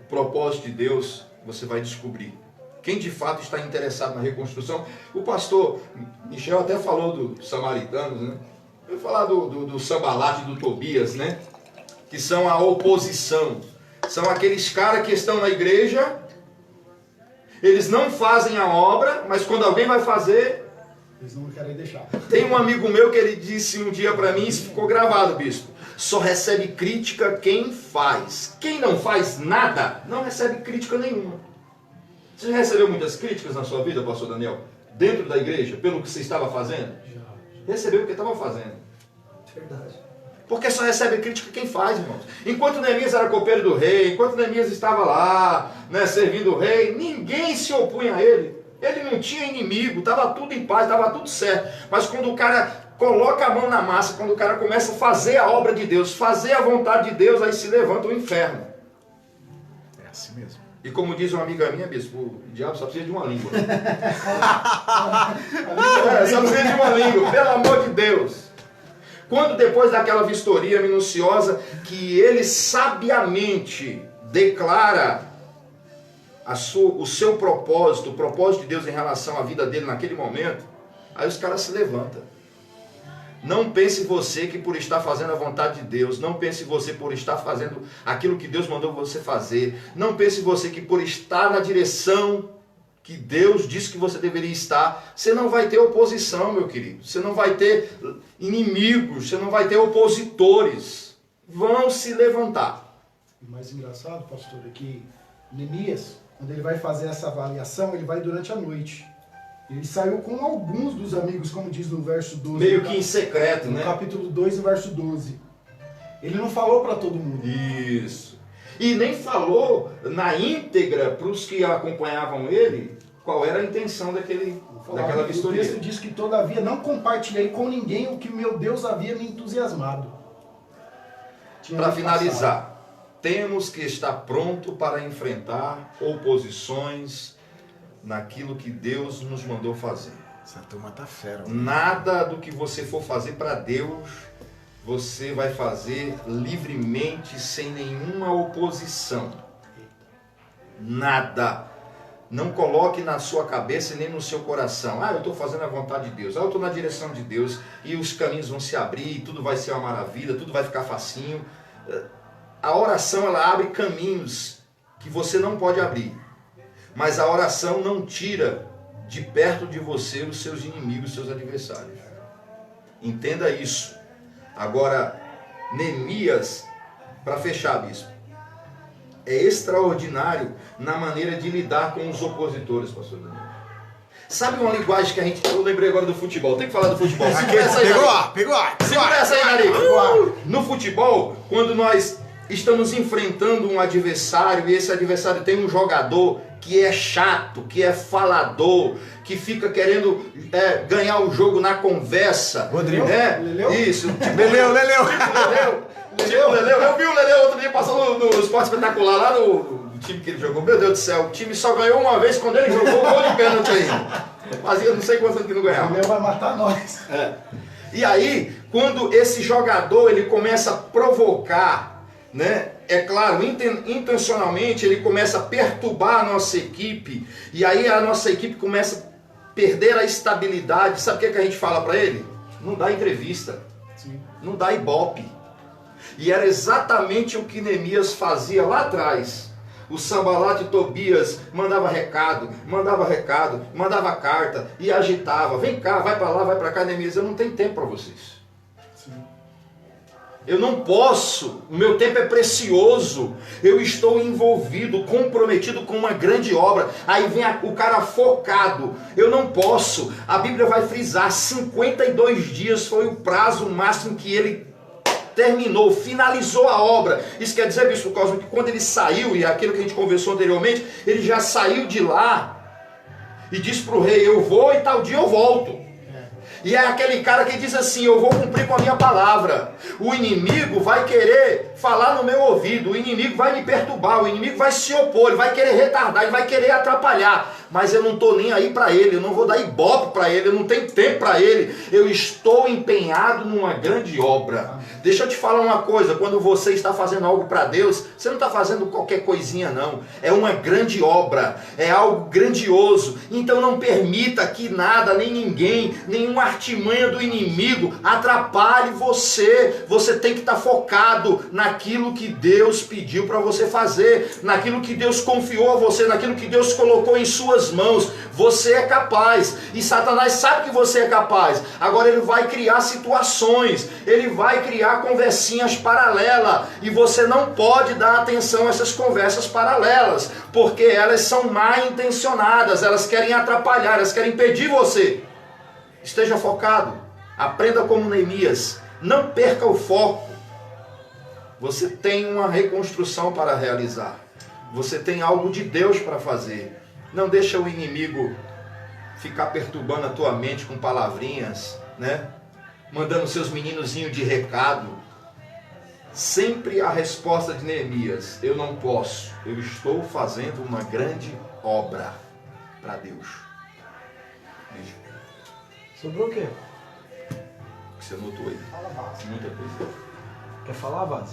o propósito de Deus, você vai descobrir quem de fato está interessado na reconstrução. O pastor Michel até falou dos samaritanos, né? Eu vou falar do Sambalat e do Tobias, né? Que são a oposição. São aqueles caras que estão na igreja, eles não fazem a obra, mas quando alguém vai fazer... Eles não querem deixar. Tem um amigo meu que ele disse um dia para mim, isso ficou gravado, bispo: só recebe crítica quem faz. Quem não faz nada, não recebe crítica nenhuma. Você já recebeu muitas críticas na sua vida, pastor Daniel? Dentro da igreja, pelo que você estava fazendo? Já. Recebeu porque estava fazendo. Verdade. Porque só recebe crítica quem faz, irmãos. Enquanto Neemias era copeiro do rei, enquanto Neemias estava lá, né, servindo o rei, ninguém se opunha a ele. Ele não tinha inimigo, estava tudo em paz, estava tudo certo. Mas quando o cara coloca a mão na massa, quando o cara começa a fazer a obra de Deus, fazer a vontade de Deus, aí se levanta o inferno. É assim mesmo. E como diz uma amiga minha, bispo, o diabo só precisa de uma língua. Só precisa de uma língua, pelo amor de Deus. Quando depois daquela vistoria minuciosa, que ele sabiamente declara o seu propósito, o propósito de Deus em relação à vida dele naquele momento, aí os caras se levantam. Não pense você que por estar fazendo a vontade de Deus, não pense você por estar fazendo aquilo que Deus mandou você fazer, não pense você que por estar na direção que Deus disse que você deveria estar, você não vai ter oposição, meu querido, você não vai ter inimigos, você não vai ter opositores, vão se levantar. O mais engraçado, pastor, é que Neemias, quando ele vai fazer essa avaliação, ele vai durante a noite. Ele saiu com alguns dos amigos, como diz no verso 12. Meio que em secreto, no né? capítulo 2, no verso 12. Ele não falou para todo mundo. Isso. E nem falou na íntegra para os que acompanhavam ele qual era a intenção daquela vistoria. O texto diz que, todavia, não compartilhei com ninguém o que meu Deus havia me entusiasmado. Para finalizar, temos que estar pronto para enfrentar oposições naquilo que Deus nos mandou fazer. Essa turma tá fera. Nada do que você for fazer para Deus, você vai fazer livremente, sem nenhuma oposição. Nada. Não coloque na sua cabeça e nem no seu coração: eu estou fazendo a vontade de Deus, eu estou na direção de Deus, e os caminhos vão se abrir, tudo vai ser uma maravilha, tudo vai ficar facinho. A oração, ela abre caminhos que você não pode abrir. Mas a oração não tira de perto de você os seus inimigos, os seus adversários. Entenda isso. Agora, Neemias, para fechar, bispo, é extraordinário na maneira de lidar com os opositores, pastor Daniel. Sabe uma linguagem que a gente... Eu lembrei agora do futebol. Tem que falar do futebol. Pegou ar. Segura essa aí, Narico. No futebol, quando nós estamos enfrentando um adversário e esse adversário tem um jogador que é chato, que é falador, que fica querendo ganhar o jogo na conversa. Rodrigo? Leleu? Isso. Tipo Leleu. Leleu. Eu vi o Leleu outro dia passando no Esporte Espetacular, lá no time que ele jogou. Meu Deus do céu, o time só ganhou uma vez quando ele jogou o gol de pênalti ainda. Fazia não sei quantos anos que não ganhava. Leleu vai matar nós. E aí, quando esse jogador ele começa a provocar, né? É claro, intencionalmente ele começa a perturbar a nossa equipe, e aí a nossa equipe começa a perder a estabilidade. Sabe o que a gente fala para ele? Não dá entrevista, não dá ibope. E era exatamente o que Neemias fazia lá atrás. O Sambalat e Tobias mandava recado, mandava carta e agitava: vem cá, vai para lá, vai para cá. Neemias: eu não tenho tempo para vocês. Eu não posso, o meu tempo é precioso, eu estou envolvido, comprometido com uma grande obra. Aí vem o cara focado: eu não posso. A Bíblia vai frisar, 52 dias foi o prazo máximo que ele terminou, finalizou a obra. Isso quer dizer, bispo Cosmo, que quando ele saiu, e aquilo que a gente conversou anteriormente, ele já saiu de lá e disse para o rei: eu vou e tal dia eu volto. E é aquele cara que diz assim: eu vou cumprir com a minha palavra. O inimigo vai querer falar no meu ouvido, o inimigo vai me perturbar, o inimigo vai se opor, ele vai querer retardar, ele vai querer atrapalhar. Mas eu não estou nem aí para ele, eu não vou dar ibope para ele, eu não tenho tempo para ele. Eu estou empenhado numa grande obra. Deixa eu te falar uma coisa: quando você está fazendo algo para Deus, você não está fazendo qualquer coisinha não. É uma grande obra, é algo grandioso. Então não permita que nada, nem ninguém, nenhuma artimanha do inimigo atrapalhe você. Você tem que estar focado naquilo que Deus pediu para você fazer, naquilo que Deus confiou a você, naquilo que Deus colocou em suas mãos. Você é capaz, e Satanás sabe que você é capaz. Agora ele vai criar situações, ele vai criar conversinhas paralelas, e você não pode dar atenção a essas conversas paralelas, porque elas são mal intencionadas, elas querem atrapalhar, elas querem impedir você. Esteja focado, aprenda como Neemias, não perca o foco. Você tem uma reconstrução para realizar, você tem algo de Deus para fazer. Não deixa o inimigo ficar perturbando a tua mente com palavrinhas, né? Mandando seus meninozinhos de recado. Sempre a resposta de Neemias: eu não posso, eu estou fazendo uma grande obra para Deus. Beijo. Sobrou o quê? Você notou aí? Fala base. Muita coisa. Quer falar, Vaz?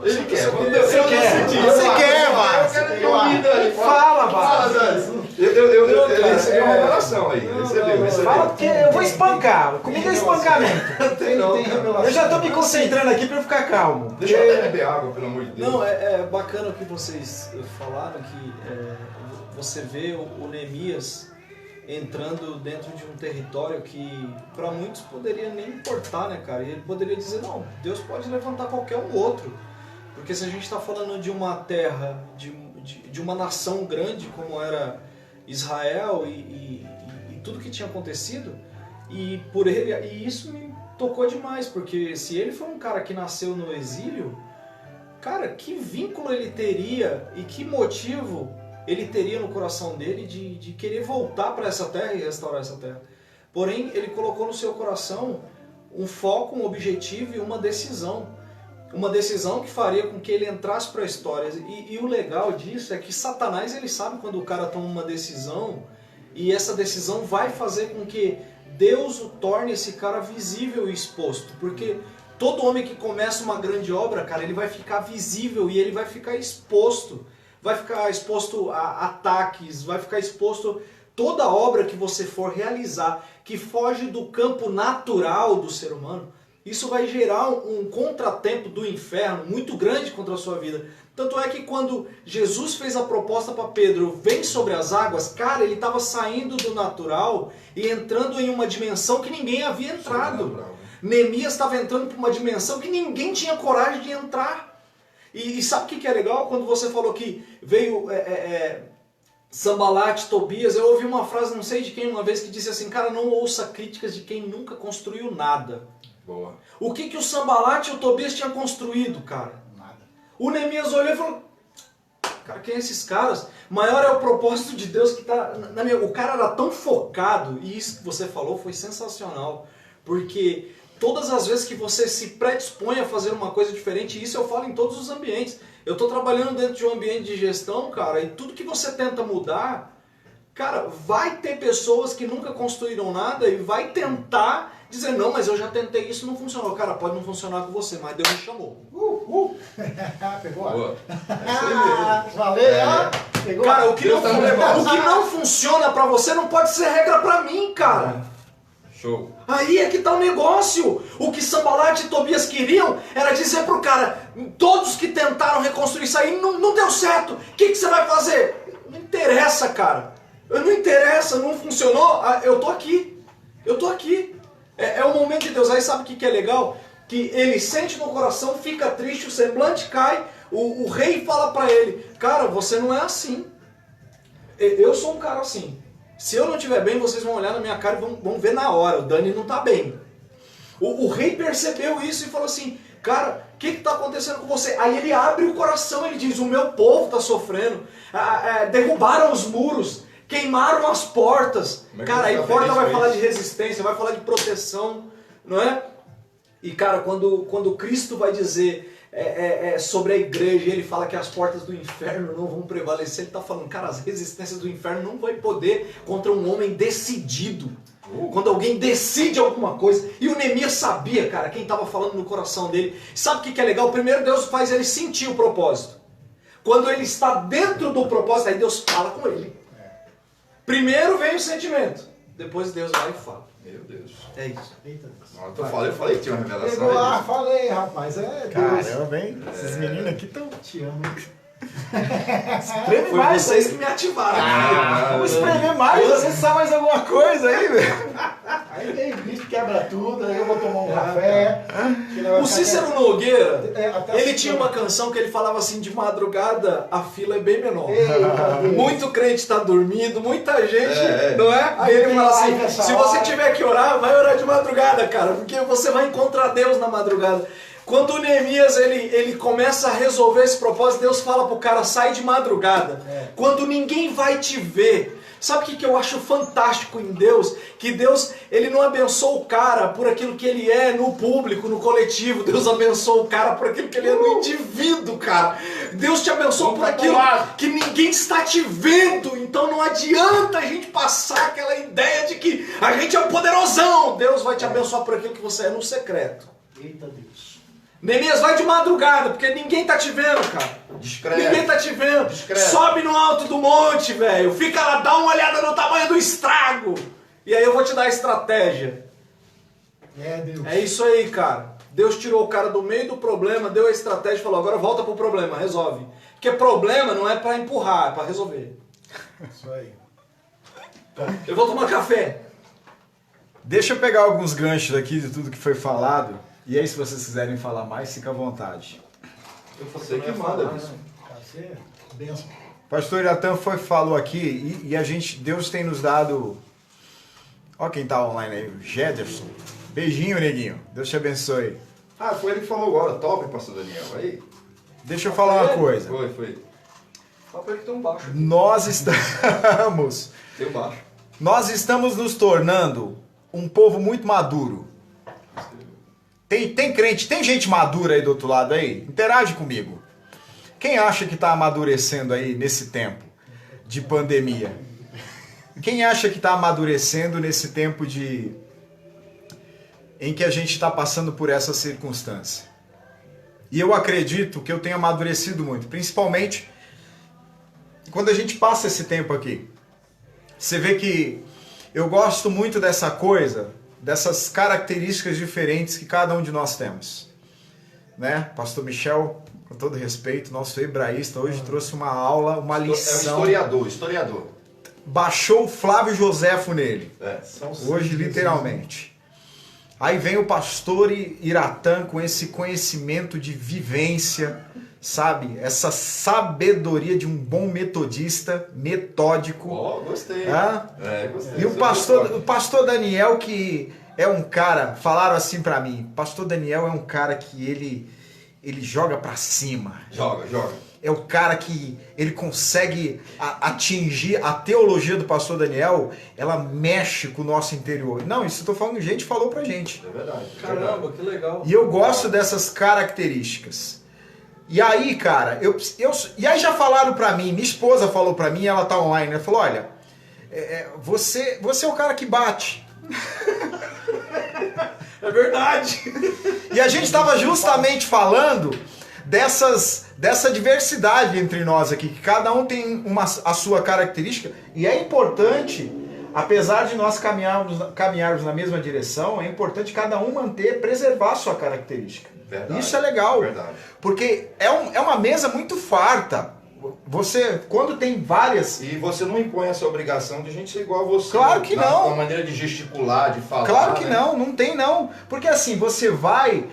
Ele quer. Você quer, Vaz. Eu quero que ouvir, Dani. Fala, Vaz. Dani. Ele recebeu uma revelação aí. Recebeu. Fala porque eu vou espancar. Comigo é espancamento. Tem não, Tem cara. revelação. Eu já tô me concentrando aqui pra eu ficar calmo. Deixa eu até beber água, pelo amor de Deus. Não, é bacana o que vocês falaram, que você vê o Neemias entrando dentro de um território que para muitos poderia nem importar, né, cara? E ele poderia dizer: não, Deus pode levantar qualquer um outro. Porque se a gente está falando de uma terra, de uma nação grande como era Israel e tudo que tinha acontecido, e por ele, e isso me tocou demais, porque se ele foi um cara que nasceu no exílio, cara, que vínculo ele teria e que motivo ele teria no coração dele de querer voltar para essa terra e restaurar essa terra. Porém, ele colocou no seu coração um foco, um objetivo e uma decisão. Uma decisão que faria com que ele entrasse para a história. E o legal disso é que Satanás, ele sabe quando o cara toma uma decisão, e essa decisão vai fazer com que Deus o torne esse cara visível e exposto. Porque todo homem que começa uma grande obra, cara, ele vai ficar visível e ele vai ficar exposto. Vai ficar exposto a ataques, vai ficar exposto toda obra que você for realizar, que foge do campo natural do ser humano. Isso vai gerar um contratempo do inferno muito grande contra a sua vida. Tanto é que quando Jesus fez a proposta para Pedro: vem sobre as águas, cara, ele estava saindo do natural e entrando em uma dimensão que ninguém havia entrado. Neemias estava entrando para uma dimensão que ninguém tinha coragem de entrar. E sabe o que é legal? Quando você falou que veio Sanbalat, Tobias, eu ouvi uma frase, não sei de quem, uma vez, que disse assim: cara, não ouça críticas de quem nunca construiu nada. Boa. O que o Sanbalat e o Tobias tinham construído, cara? Nada. O Neemias olhou e falou: cara, quem é esses caras? Maior é o propósito de Deus que está na minha... O cara era tão focado, e isso que você falou foi sensacional, porque todas as vezes que você se predispõe a fazer uma coisa diferente, isso eu falo em todos os ambientes. Eu estou trabalhando dentro de um ambiente de gestão, cara, e tudo que você tenta mudar, cara, vai ter pessoas que nunca construíram nada e vai tentar dizer: não, mas eu já tentei isso, não funcionou. Cara, pode não funcionar com você, mas Deus me chamou. Pegou? Boa. Valeu, ó. Pegou? Cara, o que Deus tá no negócio. não funciona pra você não pode ser regra pra mim, cara. Show. Aí é que tá o negócio. O que Sanbalat e Tobias queriam era dizer pro cara: todos que tentaram reconstruir isso aí não deu certo. O que você vai fazer? Não interessa, cara. Não interessa, não funcionou. Eu tô aqui. Eu tô aqui. É o momento de Deus. Aí sabe o que é legal? Que ele sente no coração, fica triste, o semblante cai, o rei fala pra ele: cara, você não é assim. Eu sou um cara assim. Se eu não estiver bem, vocês vão olhar na minha cara e vão ver na hora: o Dani não tá bem. O rei percebeu isso e falou assim: cara, o que está acontecendo com você? Aí ele abre o coração, ele diz: o meu povo está sofrendo, derrubaram os muros, Queimaram as portas. Como é que Cara, aí você tá porta feliz vai com falar isso? de resistência, vai falar de proteção, não é? E cara, quando Cristo vai dizer sobre a igreja, ele fala que as portas do inferno não vão prevalecer, ele está falando, cara, as resistências do inferno não vai poder contra um homem decidido. Quando alguém decide alguma coisa, e o Neemias sabia, cara, quem estava falando no coração dele. Sabe o que é legal? Primeiro Deus faz ele sentir o propósito. Quando ele está dentro do propósito, aí Deus fala com ele. Primeiro vem o sentimento, depois Deus vai e fala. Meu Deus. É isso. Eita Deus. Eu falei que tinha uma revelação. Pegou lá, aí, falei, rapaz. É Deus. Caramba, hein? Esses meninos aqui estão... Te amo. Espreme Foi mais, vocês hein? que me ativaram. Vamos espremer mais, você sabe mais alguma coisa aí, velho? Aí tem bicho, quebra tudo, aí eu vou tomar um café. O Cícero Nogueira, até ele tinha uma canção que ele falava assim, de madrugada a fila é bem menor. Eita, Deus. Muito crente está dormindo, muita gente, É. não é? Aí ele Tem fala assim, live essa se hora. você tiver que orar, vai orar de madrugada, cara, porque você vai encontrar Deus na madrugada. Quando o Neemias ele começa a resolver esse propósito, Deus fala pro cara, sai de madrugada. Quando ninguém vai te ver. Sabe o que eu acho fantástico em Deus? Que Deus, ele não abençoa o cara por aquilo que ele é no público, no coletivo. Deus abençoa o cara por aquilo que ele é no indivíduo, cara. Deus te abençoa por aquilo que ninguém está te vendo. Então não adianta a gente passar aquela ideia de que a gente é o poderosão. Deus vai te abençoar por aquilo que você é no secreto. Eita Deus. Neemias, vai de madrugada, porque ninguém tá te vendo, cara. Discreto. Ninguém tá te vendo. Discreto. Sobe no alto do monte, velho. Fica lá, dá uma olhada no tamanho do estrago. E aí eu vou te dar a estratégia. É Deus. É isso aí, cara. Deus tirou o cara do meio do problema, deu a estratégia e falou, agora volta pro problema, resolve. Porque problema não é pra empurrar, é pra resolver. Isso aí. Eu vou tomar café. Deixa eu pegar alguns ganchos aqui de tudo que foi falado. E aí, se vocês quiserem falar mais, fica à vontade. Você que manda, bicho. Você, benção. Pastor Iratan falou aqui e a gente, Deus tem nos dado... Ó quem tá online aí, o Jederson. Beijinho, neguinho. Deus te abençoe. Ah, foi ele que falou agora. Top, pastor Daniel. Aí. Deixa eu falar uma coisa. Foi. Fala pra ele que tem um baixo. Nós estamos nos tornando um povo muito maduro. Tem crente, tem gente madura aí do outro lado aí? Interage comigo. Quem acha que está amadurecendo aí nesse tempo de pandemia? Quem acha que está amadurecendo nesse tempo em que a gente está passando por essa circunstância? E eu acredito que eu tenho amadurecido muito, principalmente quando a gente passa esse tempo aqui. Você vê que eu gosto muito dessa coisa, dessas características diferentes que cada um de nós temos. Né? Pastor Michel, com todo respeito, nosso hebraísta, hoje trouxe uma aula, uma lição. É um historiador. Baixou o Flávio Joséfo nele. São Hoje, santos, literalmente. Aí vem o pastor Iratan com esse conhecimento de vivência, sabe? Essa sabedoria de um bom metodista, metódico. Gostei. Gostei. E o pastor Daniel, que é um cara, falaram assim pra mim, pastor Daniel é um cara que ele joga pra cima. Joga. É o cara que ele consegue atingir a teologia do pastor Daniel, ela mexe com o nosso interior. Não, isso eu tô falando, gente falou pra gente. É verdade. Caramba, que legal. E eu gosto dessas características. E aí, cara, e aí já falaram pra mim, minha esposa falou pra mim, ela tá online, ela falou, olha, você é o cara que bate. É verdade. E a gente estava justamente falando dessa diversidade entre nós aqui, que cada um tem a sua característica, e é importante, apesar de nós caminharmos na mesma direção, é importante cada um preservar a sua característica. Verdade. Isso é legal, Verdade. porque é uma mesa muito farta. Você, quando tem várias... E você não impõe essa obrigação de a gente ser igual a você. Claro que não. A maneira de gesticular, de falar. Claro que né? não tem não. Porque assim, você vai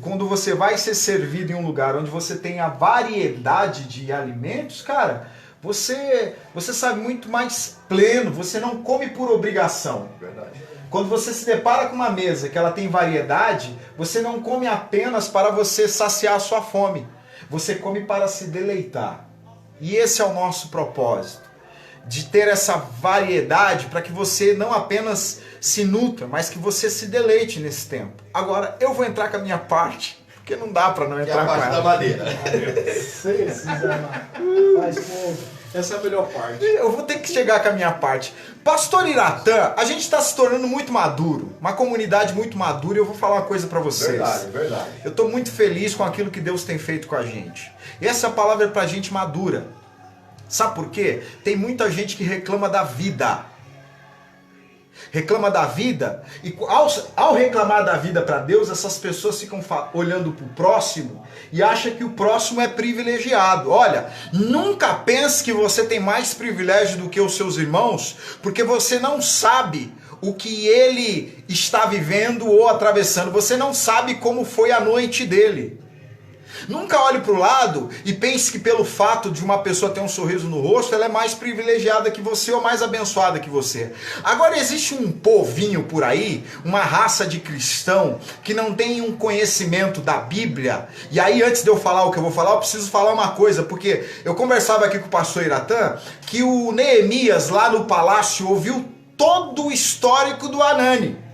quando você vai ser servido em um lugar onde você tem a variedade de alimentos, cara, você sabe muito mais pleno, você não come por obrigação. Verdade. Quando você se depara com uma mesa que ela tem variedade, você não come apenas para você saciar a sua fome. Você come para se deleitar. E esse é o nosso propósito. de ter essa variedade para que você não apenas se nutra, mas que você se deleite nesse tempo. Agora, eu vou entrar com a minha parte, porque não dá para não Que é entrar a com parte da ela. madeira. Faz pouco. Essa é a melhor parte. Eu vou ter que chegar com a minha parte. Pastor Iratã, a gente está se tornando muito maduro, uma comunidade muito madura, e eu vou falar uma coisa para vocês. Verdade. Eu estou muito feliz com aquilo que Deus tem feito com a gente. E essa palavra é para gente madura. Sabe por quê? Tem muita gente que reclama da vida. Reclama da vida, e ao reclamar da vida para Deus, essas pessoas ficam olhando para o próximo e acham que o próximo é privilegiado. Olha, nunca pense que você tem mais privilégio do que os seus irmãos, porque você não sabe o que ele está vivendo ou atravessando. Você não sabe como foi a noite dele. Nunca olhe para o lado e pense que pelo fato de uma pessoa ter um sorriso no rosto, ela é mais privilegiada que você ou mais abençoada que você. Agora existe um povinho por aí, uma raça de cristão que não tem um conhecimento da Bíblia. E aí, antes de eu falar o que eu vou falar, eu preciso falar uma coisa, porque eu conversava aqui com o pastor Iratã que o Neemias lá no palácio ouviu todo o histórico do Anani.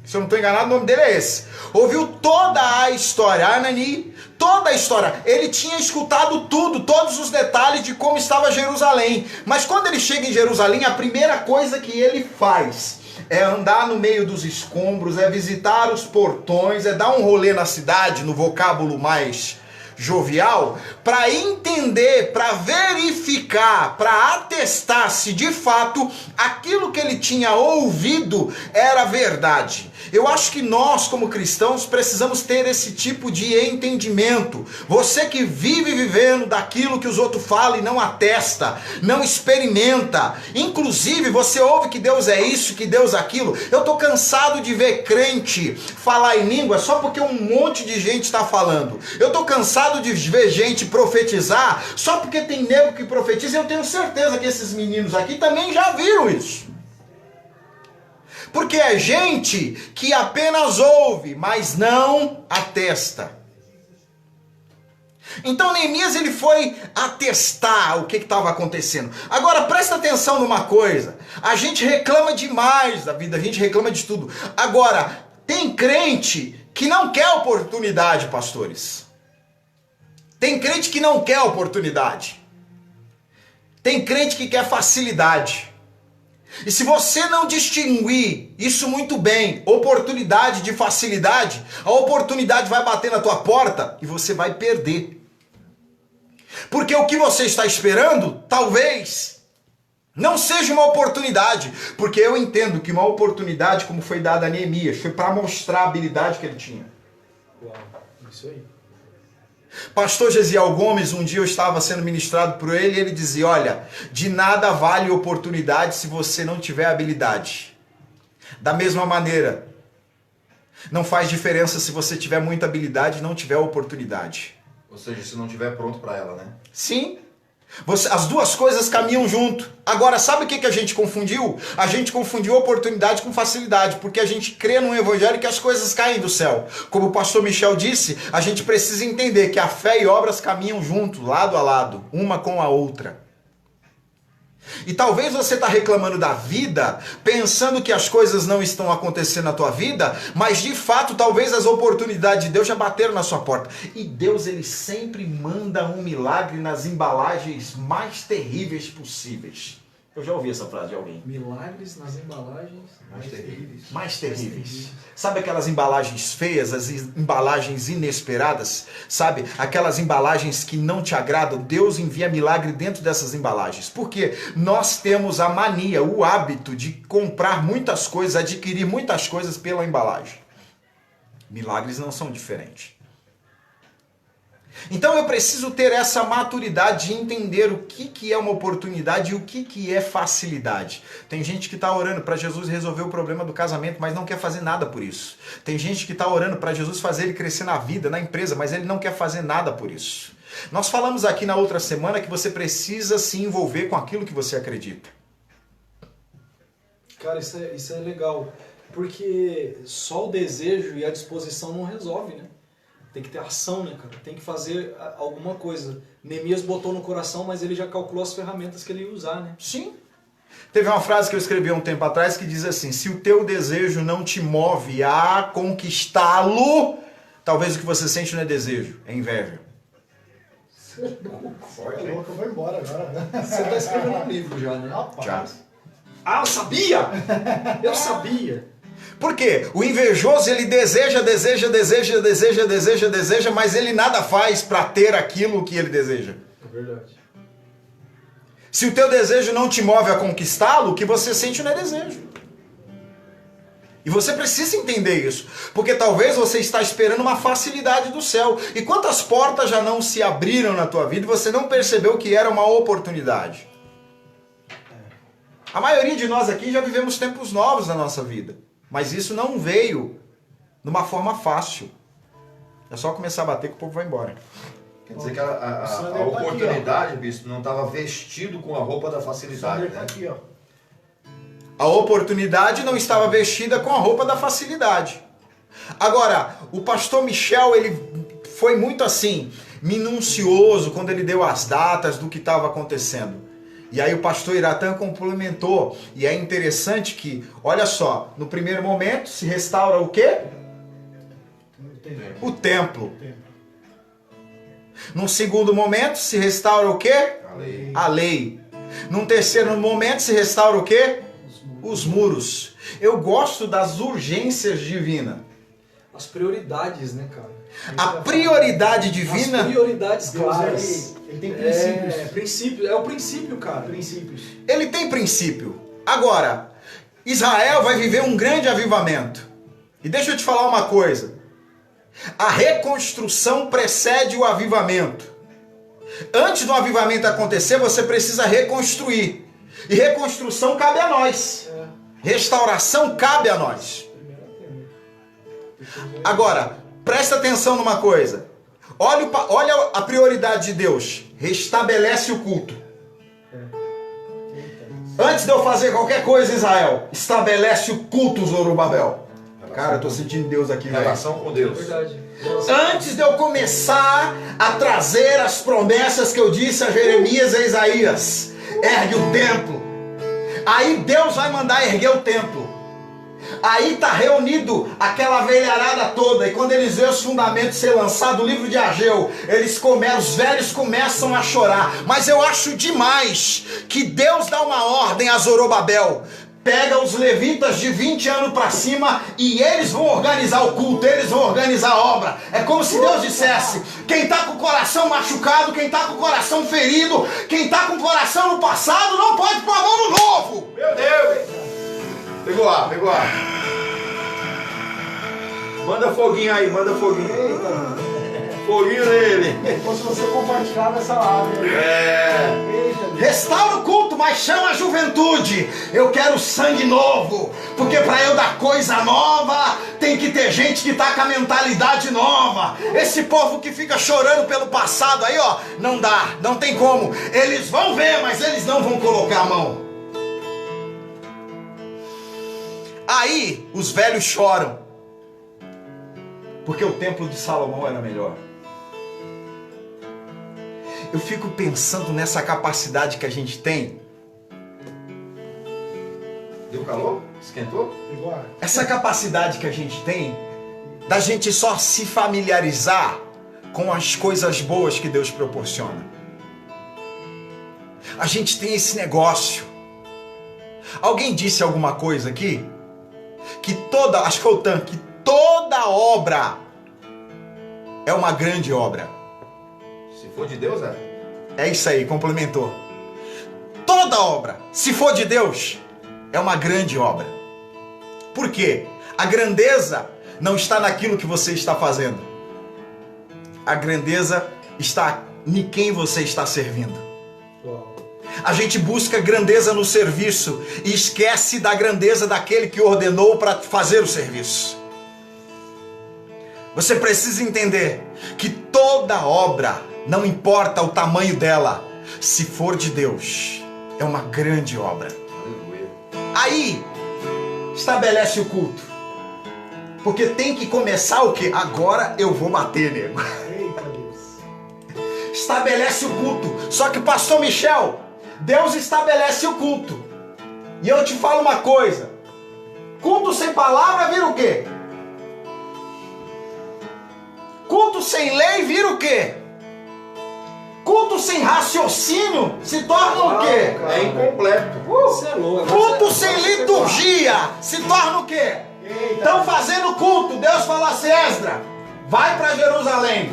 Se eu não estou enganado, o nome dele é esse. Ouviu toda a história, Anani, toda a história. Ele tinha escutado tudo, todos os detalhes de como estava Jerusalém. Mas quando ele chega em Jerusalém, a primeira coisa que ele faz é andar no meio dos escombros, é visitar os portões, é dar um rolê na cidade, no vocábulo mais jovial, para entender, para verificar, para atestar se de fato aquilo que ele tinha ouvido era verdade. Eu acho que nós, como cristãos, precisamos ter esse tipo de entendimento. Você que vive vivendo daquilo que os outros falam e não atesta, não experimenta. Inclusive, você ouve que Deus é isso, que Deus é aquilo. Eu tô cansado de ver crente falar em língua só porque um monte de gente está falando. Eu tô cansado de ver gente profetizar só porque tem nego que profetiza. Eu tenho certeza que esses meninos aqui também já viram isso. Porque é gente que apenas ouve, mas não atesta. Então Neemias ele foi atestar o que estava acontecendo. Agora presta atenção numa coisa. A gente reclama demais da vida, a gente reclama de tudo. Agora, tem crente que não quer oportunidade, pastores. Tem crente que não quer oportunidade. Tem crente que quer facilidade. E se você não distinguir isso muito bem, oportunidade de facilidade, a oportunidade vai bater na tua porta e você vai perder. Porque o que você está esperando, talvez, não seja uma oportunidade. Porque eu entendo que uma oportunidade, como foi dada a Neemias, foi para mostrar a habilidade que ele tinha. Uau, isso aí. Pastor Gesiel Gomes, um dia eu estava sendo ministrado por ele e ele dizia, olha, de nada vale oportunidade se você não tiver habilidade. Da mesma maneira, não faz diferença se você tiver muita habilidade e não tiver oportunidade. Ou seja, se não estiver pronto para ela, né? Sim. As duas coisas caminham junto. Agora, sabe o que a gente confundiu? A gente confundiu oportunidade com facilidade, porque a gente crê num evangelho que as coisas caem do céu. Como o pastor Michel disse, a gente precisa entender que a fé e obras caminham junto, lado a lado, uma com a outra. E talvez você está reclamando da vida, pensando que as coisas não estão acontecendo na tua vida, mas de fato talvez as oportunidades de Deus já bateram na sua porta. E Deus ele sempre manda um milagre nas embalagens mais terríveis possíveis. Eu já ouvi essa frase de alguém. Milagres nas embalagens Mais terríveis. Mais terríveis. Sabe aquelas embalagens feias, as embalagens inesperadas? Sabe? Aquelas embalagens que não te agradam? Deus envia milagre dentro dessas embalagens. Porque nós temos a mania, o hábito de comprar muitas coisas, adquirir muitas coisas pela embalagem. Milagres não são diferentes. Então eu preciso ter essa maturidade de entender o que é uma oportunidade e o que é facilidade. Tem gente que está orando para Jesus resolver o problema do casamento, mas não quer fazer nada por isso. Tem gente que está orando para Jesus fazer ele crescer na vida, na empresa, mas ele não quer fazer nada por isso. Nós falamos aqui na outra semana que você precisa se envolver com aquilo que você acredita. Cara, isso é legal, porque só o desejo e a disposição não resolve, né? Tem que ter ação, né, cara? Tem que fazer alguma coisa. Neemias botou no coração, mas ele já calculou as ferramentas que ele ia usar, né? Sim. Teve uma frase que eu escrevi há um tempo atrás que diz assim: se o teu desejo não te move a conquistá-lo, talvez o que você sente não é desejo, é inveja. Você é louco, eu vou embora agora. Você tá escrevendo um livro já, né? Rapaz. Já. Ah, eu sabia! Eu sabia! Por quê? O invejoso, ele deseja, mas ele nada faz para ter aquilo que ele deseja. É verdade. Se o teu desejo não te move a conquistá-lo, o que você sente não é desejo. E você precisa entender isso, porque talvez você está esperando uma facilidade do céu. E quantas portas já não se abriram na tua vida e você não percebeu que era uma oportunidade? A maioria de nós aqui já vivemos tempos novos na nossa vida, mas isso não veio numa forma fácil. É só começar a bater que o povo vai embora. Quer dizer que a oportunidade, bispo, não estava vestido com a roupa da facilidade, Sander tá né? aqui, ó. A oportunidade não estava vestida com a roupa da facilidade. Agora, o pastor Michel, ele foi muito assim, minucioso quando ele deu as datas do que estava acontecendo. E aí o pastor Iratã complementou. E é interessante que, olha só, no primeiro momento se restaura o quê? O templo. Num segundo momento se restaura o quê? A lei. Num terceiro momento se restaura o quê? Os muros. Eu gosto das urgências divinas. As prioridades, né, cara? A prioridade divina. As prioridades Deus, claras. ele tem princípios. É o princípio, cara. Princípios. Ele tem princípio. Agora, Israel vai viver um grande avivamento. E deixa eu te falar uma coisa. A reconstrução precede o avivamento. Antes do avivamento acontecer, você precisa reconstruir. E reconstrução cabe a nós. Restauração cabe a nós. Agora, presta atenção numa coisa. Olha a prioridade de Deus. Restabelece o culto. Antes de eu fazer qualquer coisa, Israel, estabelece o culto, Zorobabel. Cara, eu tô sentindo Deus aqui, velho. Relação com Deus. Verdade. Antes de eu começar a trazer as promessas que eu disse a Jeremias e a Isaías, ergue o templo. Aí Deus vai mandar erguer o templo. Aí tá reunido aquela velharada toda. E quando eles veem os fundamentos ser lançados, o livro de Ageu, os velhos começam a chorar. Mas eu acho demais que Deus dá uma ordem a Zorobabel. Pega os levitas de 20 anos para cima e eles vão organizar o culto, eles vão organizar a obra. É como se Deus dissesse: quem está com o coração machucado, quem está com o coração ferido, quem está com o coração no passado, não pode pôr a mão no novo. Meu Deus! Pegou ar. Manda foguinho aí, manda foguinho. Eita, Foguinho nele. se você compartilhava essa live. Eita, Deus. Restaura o culto, mas chama a juventude. Eu quero sangue novo, porque para eu dar coisa nova, tem que ter gente que tá com a mentalidade nova. Esse povo que fica chorando pelo passado aí, ó, não dá, não tem como. Eles vão ver, mas eles não vão colocar a mão. Aí os velhos choram, porque o templo de Salomão era melhor. Eu fico pensando nessa capacidade que a gente tem. Deu calor? Esquentou? Igual. Essa capacidade que a gente tem da gente só se familiarizar com as coisas boas que Deus proporciona. A gente tem esse negócio. Alguém disse alguma coisa aqui? Acho que foi o Tan, que toda obra é uma grande obra. Se for de Deus, é. É isso aí, complementou. Toda obra, se for de Deus, é uma grande obra. Por quê? A grandeza não está naquilo que você está fazendo. A grandeza está em quem você está servindo. A gente busca grandeza no serviço e esquece da grandeza daquele que ordenou para fazer o serviço. Você precisa entender que toda obra, não importa o tamanho dela, se for de Deus, é uma grande obra. Aleluia. Aí, estabelece o culto. Porque tem que começar o quê? Agora eu vou bater, nego. Eita, Deus. Estabelece o culto. Só que, pastor Michel, Deus estabelece o culto. E eu te falo uma coisa. Culto sem palavra vira o quê? Culto sem lei vira o quê? Culto sem raciocínio se torna o quê? É incompleto. Você é louco. Culto sem liturgia se torna o quê? Estão fazendo culto. Deus falou assim, Esdra, vai para Jerusalém,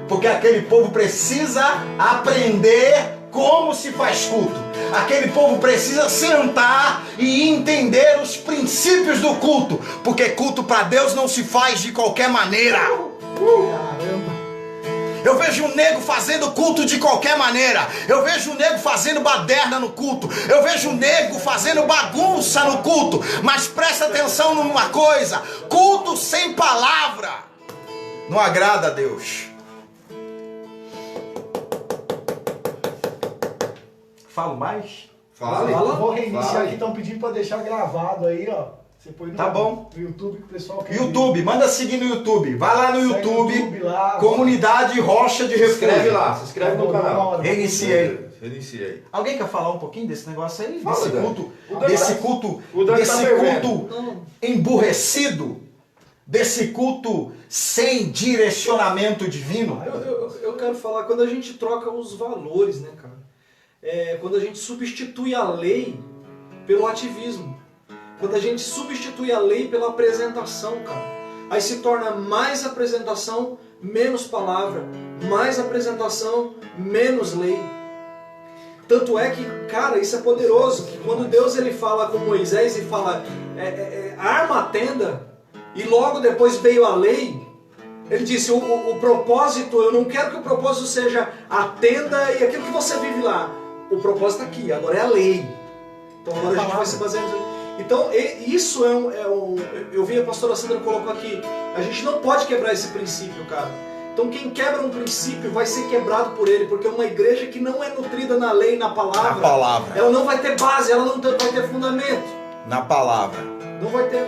porque aquele povo precisa aprender como se faz culto. Aquele povo precisa sentar e entender os princípios do culto, porque culto para Deus não se faz de qualquer maneira. Caramba. Eu vejo um nego fazendo culto de qualquer maneira. Eu vejo um nego fazendo baderna no culto. Eu vejo um nego fazendo bagunça no culto. Mas presta atenção numa coisa: culto sem palavra não agrada a Deus. Falo mais? Fala. Eu vou reiniciar Fala. aqui, estão pedindo para deixar gravado aí, ó. Você põe no, Tá bom. no YouTube que o pessoal quer YouTube, manda seguir no YouTube. Vai lá no Segue YouTube, lá. Comunidade Rocha de Se inscreve Refúgio. lá, se inscreve no canal. Reiniciei. Reiniciei. Alguém quer falar um pouquinho desse negócio aí? Fala, Desse Dani. culto, O Dani desse tá- culto, o Dani desse tá fervendo. culto emburrecido, desse culto sem direcionamento divino? Eu quero falar, quando a gente troca os valores, né, cara? Quando a gente substitui a lei pelo ativismo. Quando a gente substitui a lei pela apresentação, cara. Aí se torna mais apresentação, menos palavra. Mais apresentação, menos lei. Tanto é que, cara, isso é poderoso. Que quando Deus ele fala com Moisés e fala, arma a tenda, e logo depois veio a lei, ele disse, o propósito, eu não quero que o propósito seja a tenda e aquilo que você vive lá. O propósito está aqui, agora é a lei. Então agora a gente vai se basear nisso. Então isso eu vi a pastora Sandra colocou aqui, a gente não pode quebrar esse princípio, cara. Então quem quebra um princípio vai ser quebrado por ele, porque uma igreja que não é nutrida na lei, na palavra, ela não vai ter base, ela não vai ter fundamento. Na palavra. Não vai ter.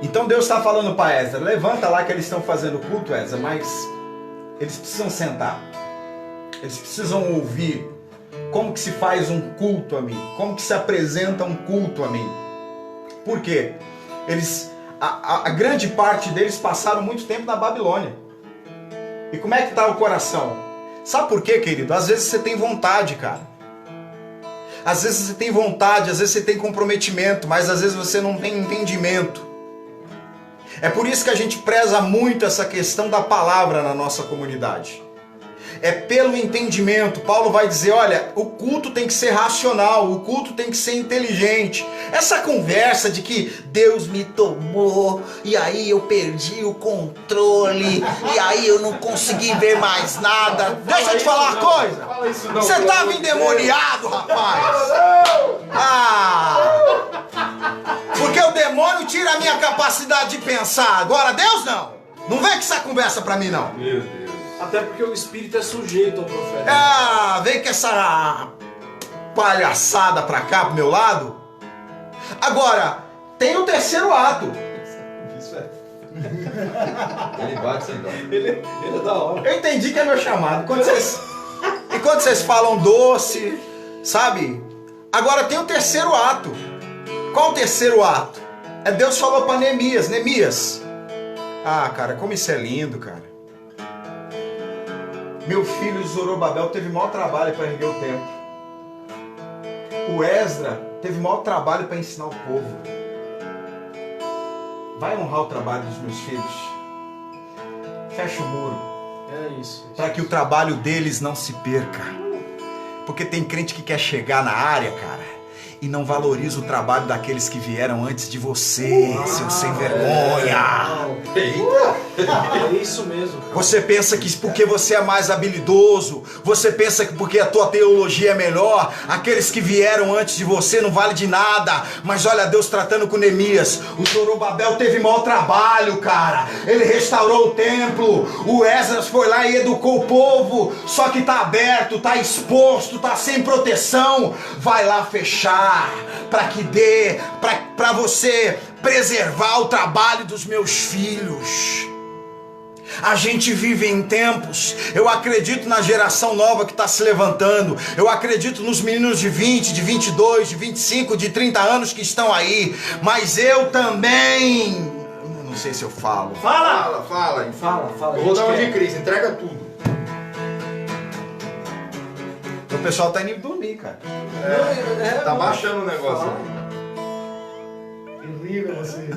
Então Deus está falando para Esdra, levanta lá que eles estão fazendo culto, Esdra, mas eles precisam sentar. Eles precisam ouvir como que se faz um culto a mim, como que se apresenta um culto a mim. Por quê? A grande parte deles passaram muito tempo na Babilônia. E como é que está o coração? Sabe por quê, querido? Às vezes você tem vontade, cara. Às vezes você tem vontade, às vezes você tem comprometimento, mas às vezes você não tem entendimento. É por isso que a gente preza muito essa questão da palavra na nossa comunidade. É pelo entendimento. Paulo vai dizer, olha, o culto tem que ser racional, o culto tem que ser inteligente. Essa conversa de que Deus me tomou, e aí eu perdi o controle, e aí eu não consegui ver mais nada. Deixa eu te falar uma coisa. Você estava endemoniado, rapaz. Porque o demônio tira a minha capacidade de pensar. Agora Deus não. Não vem com essa conversa pra mim, não. Meu Deus. Até porque o espírito é sujeito ao profeta. Vem com essa palhaçada pra cá, pro meu lado. Agora, tem o terceiro ato. Isso é. Ele bate sem dó. Ele é da hora. Eu entendi que é meu chamado. Enquanto vocês falam doce, sabe? Agora tem o terceiro ato. Qual o terceiro ato? Deus falou pra Neemias. Neemias. Cara, como isso é lindo, cara. Meu filho Zorobabel teve maior trabalho para erguer o templo. O Esdra teve maior trabalho para ensinar o povo. Vai honrar o trabalho dos meus filhos. Fecha o muro. É isso. Para que o trabalho deles não se perca. Porque tem crente que quer chegar na área, cara, e não valoriza o trabalho daqueles que vieram antes de você, seu sem vergonha. É isso mesmo, cara. Você pensa que porque você é mais habilidoso, você pensa que porque a tua teologia é melhor, aqueles que vieram antes de você não vale de nada. Mas olha Deus tratando com Neemias. O Zorobabel teve maior trabalho, cara. Ele restaurou o templo. O Esdras foi lá e educou o povo. Só que tá aberto, tá exposto, tá sem proteção. Vai lá fechar para que dê, para você preservar o trabalho dos meus filhos. A gente vive em tempos, eu acredito na geração nova que está se levantando, eu acredito nos meninos de 20, de 22, de 25, de 30 anos que estão aí, mas eu também, não sei se eu falo. Fala! Fala. Fala. Eu vou dar uma de Cris, entrega tudo. O pessoal tá indo dormir, cara. Tá baixando o negócio. Terrível você.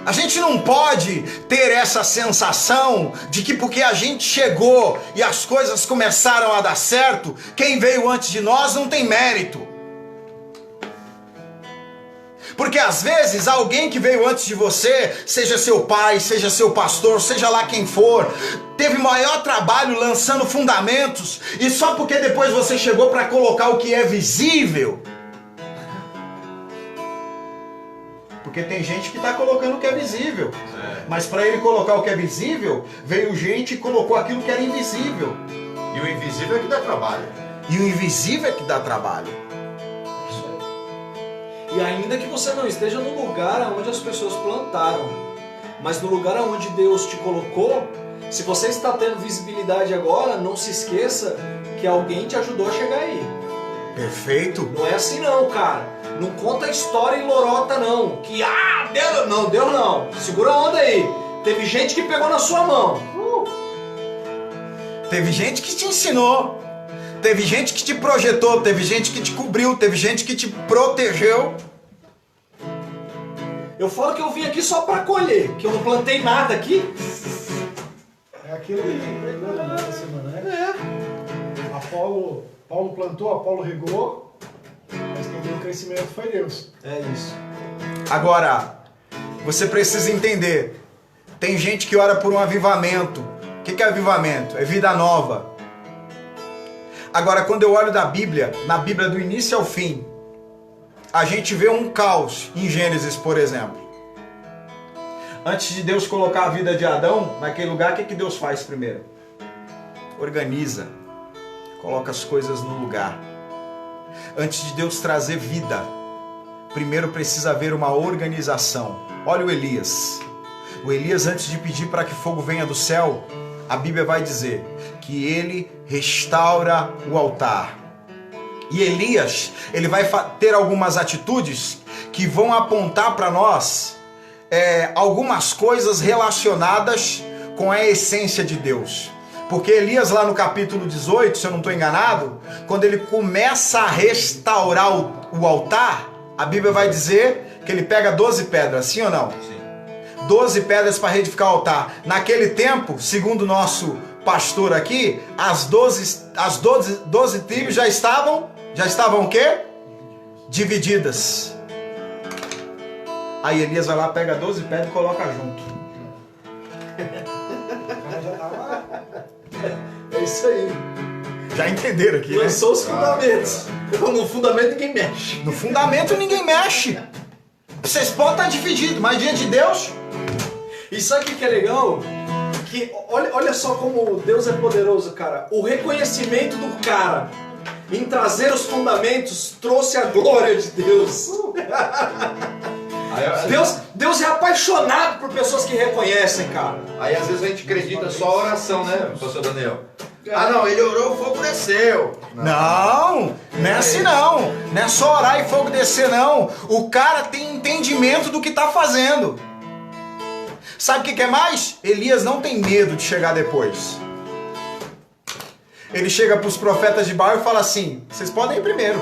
A gente não pode ter essa sensação de que porque a gente chegou e as coisas começaram a dar certo, quem veio antes de nós não tem mérito. Porque às vezes alguém que veio antes de você, seja seu pai, seja seu pastor, seja lá quem for, teve maior trabalho lançando fundamentos, e só porque depois você chegou para colocar o que é visível. Porque tem gente que está colocando o que é visível. Mas para ele colocar o que é visível, veio gente e colocou aquilo que era invisível. E o invisível é que dá trabalho. E o invisível é que dá trabalho. E ainda que você não esteja no lugar onde as pessoas plantaram, mas no lugar onde Deus te colocou, se você está tendo visibilidade agora, não se esqueça que alguém te ajudou a chegar aí. Perfeito. Não é assim não, cara. Não conta a história em lorota não. Que Deus não. Segura a onda aí. Teve gente que pegou na sua mão. Teve gente que te ensinou. Teve gente que te projetou. Teve gente que te cobriu. Teve gente que te protegeu. Eu falo que eu vim aqui só pra colher, que eu não plantei nada aqui. É aquilo que a gente pregou na semana, né? Paulo plantou, Apolo regou, mas quem deu o crescimento foi Deus. É isso. Agora, você precisa entender. Tem gente que ora por um avivamento. O que é avivamento? É vida nova. Agora, quando eu olho da Bíblia, na Bíblia do início ao fim, a gente vê um caos em Gênesis, por exemplo. Antes de Deus colocar a vida de Adão naquele lugar, o que Deus faz primeiro? Organiza. Coloca as coisas no lugar. Antes de Deus trazer vida, primeiro precisa haver uma organização. Olha o Elias. O Elias, antes de pedir para que fogo venha do céu, a Bíblia vai dizer que ele restaura o altar. E Elias, ele vai ter algumas atitudes que vão apontar para nós algumas coisas relacionadas com a essência de Deus. Porque Elias, lá no capítulo 18, se eu não estou enganado, quando ele começa a restaurar o altar, a Bíblia vai dizer que ele pega 12 pedras, sim ou não? Sim. 12 pedras para reedificar o altar. Naquele tempo, segundo o nosso pastor aqui, as 12 tribos já estavam o quê? Divididas. Aí Elias vai lá, pega 12 pedras e coloca junto. É isso aí. Já entenderam aqui, né? Lançou os fundamentos. No fundamento ninguém mexe. No fundamento ninguém mexe. Vocês podem estar divididos, mas diante de Deus... E sabe o que é legal? Que olha só como Deus é poderoso, cara. O reconhecimento do cara em trazer os fundamentos trouxe a glória de Deus. Deus é apaixonado por pessoas que reconhecem, cara. Aí às vezes a gente acredita só a oração, né, pastor Daniel? Ah não, ele orou, o fogo desceu. Não é assim não. Não é só orar e fogo descer, não. O cara tem entendimento do que está fazendo. Sabe o que é mais? Elias não tem medo de chegar depois. Ele chega para os profetas de Baal e fala assim: vocês podem ir primeiro.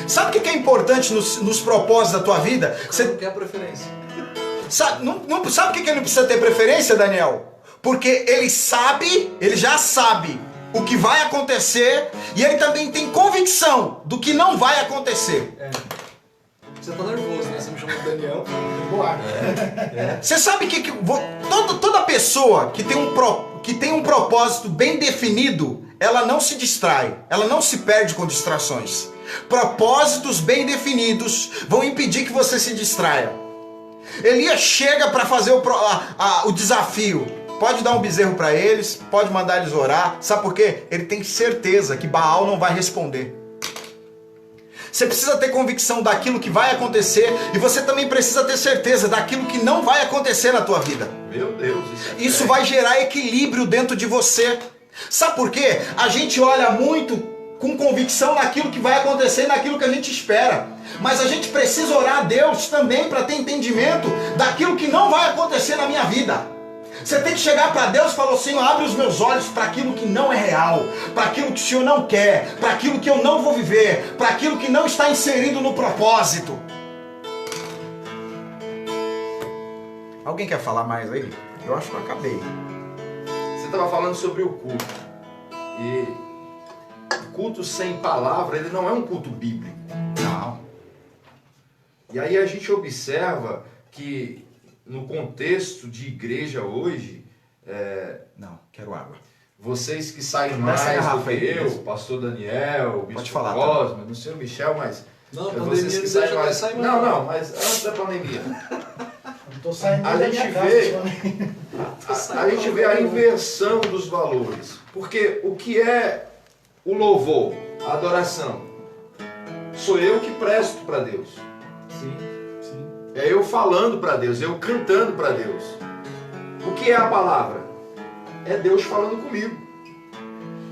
Sabe o que é importante nos propósitos da tua vida? Você não quer preferência. Sabe o que ele não precisa ter preferência, Daniel? Porque ele já sabe o que vai acontecer e ele também tem convicção do que não vai acontecer. Você tá nervoso, né? Você me chamou de Daniel. Você sabe que toda pessoa que tem um propósito bem definido, ela não se distrai, ela não se perde com distrações. Propósitos bem definidos vão impedir que você se distraia. Elias chega para fazer o desafio. Pode dar um bezerro para eles, pode mandar eles orar. Sabe por quê? Ele tem certeza que Baal não vai responder. Você precisa ter convicção daquilo que vai acontecer e você também precisa ter certeza daquilo que não vai acontecer na tua vida. Meu Deus, Isso vai gerar equilíbrio dentro de você. Sabe por quê? A gente olha muito com convicção naquilo que vai acontecer e naquilo que a gente espera. Mas a gente precisa orar a Deus também para ter entendimento daquilo que não vai acontecer na minha vida. Você tem que chegar para Deus e falar: Senhor, abre os meus olhos para aquilo que não é real, para aquilo que o Senhor não quer, para aquilo que eu não vou viver, para aquilo que não está inserido no propósito. Alguém quer falar mais aí? Eu acho que eu acabei. Você estava falando sobre o culto. E culto sem palavra, ele não é um culto bíblico. Não. E aí a gente observa que no contexto de igreja hoje, Não, quero água. vocês que saem Dá mais essa do garrafa que aí, eu, mesmo. o pastor Daniel, o Pode bispo falar, Cosme, não sei o Michel, mas Não, a vocês pandemia que não saem deixa mais... sair mais. Não, mas antes da pandemia. Não tô saindo A da gente minha casa, vê- né? A gente vê a inversão dos valores. Porque o que é o louvor, a adoração? Sou eu que presto para Deus. Sim, sim. É eu falando para Deus, eu cantando para Deus. O que é a palavra? É Deus falando comigo.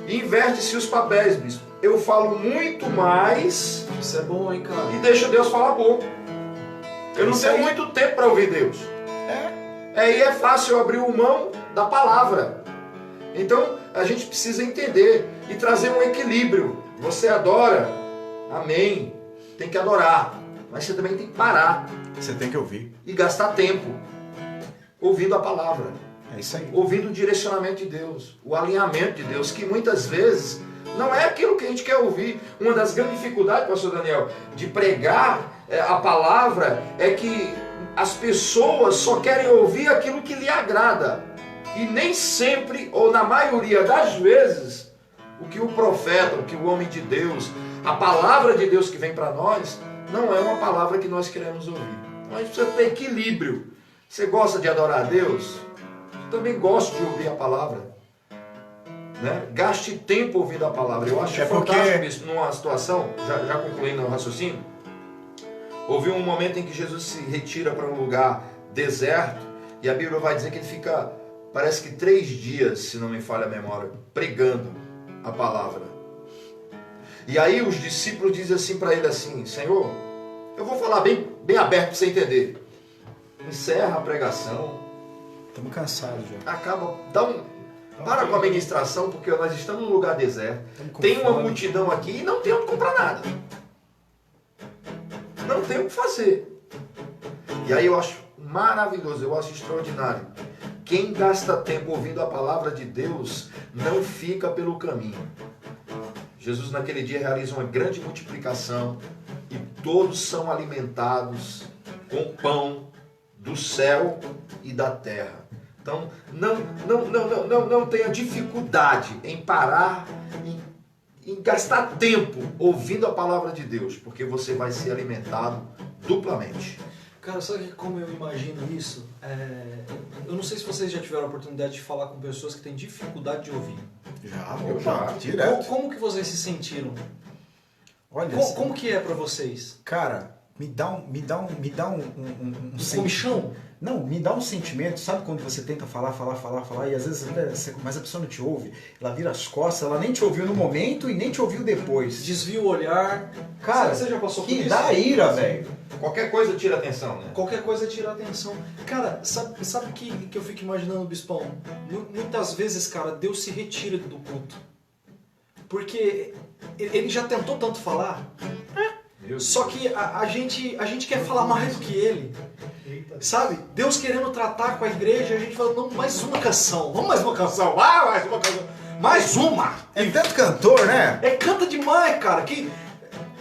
Inverte-se os papéis, bispo. Eu falo muito mais Isso é bom, hein, cara? e deixo Deus falar pouco. Eu não Isso tenho aí. muito tempo para ouvir Deus. Aí é fácil eu abrir mão da palavra. Então a gente precisa entender e trazer um equilíbrio. Você adora, amém, tem que adorar, mas você também tem que parar Você tem que ouvir. e gastar tempo ouvindo a palavra, É isso aí. ouvindo o direcionamento de Deus, o alinhamento de Deus, que muitas vezes não é aquilo que a gente quer ouvir. Uma das grandes dificuldades, pastor Daniel, de pregar a palavra é que as pessoas só querem ouvir aquilo que lhe agrada. E nem sempre, ou na maioria das vezes, o que o profeta, o que o homem de Deus, a palavra de Deus que vem para nós, não é uma palavra que nós queremos ouvir. Então a gente precisa ter equilíbrio. Você gosta de adorar a Deus? Eu também gosto de ouvir a palavra. Né? Gaste tempo ouvindo a palavra. Eu acho fantástico isso. Numa situação, já concluindo o raciocínio, houve um momento em que Jesus se retira para um lugar deserto, e a Bíblia vai dizer que ele fica, parece que 3 dias, se não me falha a memória, pregando a palavra. E aí os discípulos dizem assim para ele assim: Senhor, eu vou falar bem aberto para você entender. Encerra a pregação, Estamos cansados já. acaba, para com a ministração, porque nós estamos num lugar deserto, Estamos com tem uma fome. multidão aqui e não tem onde comprar nada. Não tem o que fazer. E aí eu acho maravilhoso, eu acho extraordinário. Quem gasta tempo ouvindo a palavra de Deus não fica pelo caminho. Jesus naquele dia realiza uma grande multiplicação e todos são alimentados com pão do céu e da terra. Então não tenha dificuldade em parar, em gastar tempo ouvindo a palavra de Deus, porque você vai ser alimentado duplamente. Cara, sabe como eu imagino isso? Eu não sei se vocês já tiveram a oportunidade de falar com pessoas que têm dificuldade de ouvir. Já, direto. Como que vocês se sentiram? Olha, Como que é pra vocês? cara, me dá um Comichão? Não, me dá um sentimento, sabe quando você tenta falar, e às vezes, mas a pessoa não te ouve, ela vira as costas, ela nem te ouviu no momento e nem te ouviu depois. Desvia o olhar. Cara, você já passou por que isso? dá ira, velho. Qualquer coisa tira atenção, né? Qualquer coisa tira a atenção. Cara, sabe que eu fico imaginando, Bispão? Muitas vezes, cara, Deus se retira do culto. Porque ele já tentou tanto falar, só que a gente quer falar mais do que ele. Sabe? Deus querendo tratar com a igreja, a gente fala, não, mais uma canção. Vamos mais uma canção. Ah, mais uma canção. Mais uma! É tanto cantor, né? Canta demais, cara, que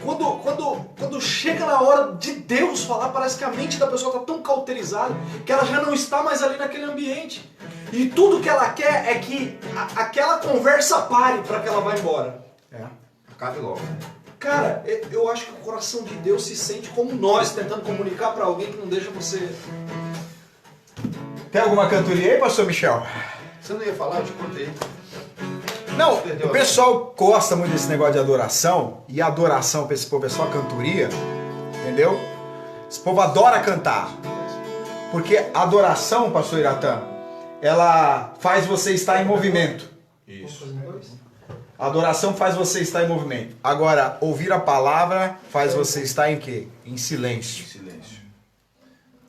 quando chega na hora de Deus falar, parece que a mente da pessoa está tão cauterizada que ela já não está mais ali naquele ambiente. E tudo que ela quer é que aquela conversa pare para que ela vá embora. Acabe logo. Cara, eu acho que o coração de Deus se sente como nós, tentando comunicar para alguém que não deixa você... Tem alguma cantoria aí, pastor Michel? Você não ia falar? Eu te contei. Não, perdeu o a pessoal gosta muito desse negócio de adoração, e adoração pra esse povo é só cantoria, entendeu? Esse povo adora cantar. Porque a adoração, pastor Iratã, ela faz você estar em movimento. Isso. A adoração faz você estar em movimento. Agora, ouvir a palavra faz você estar em quê? Em silêncio. Silêncio.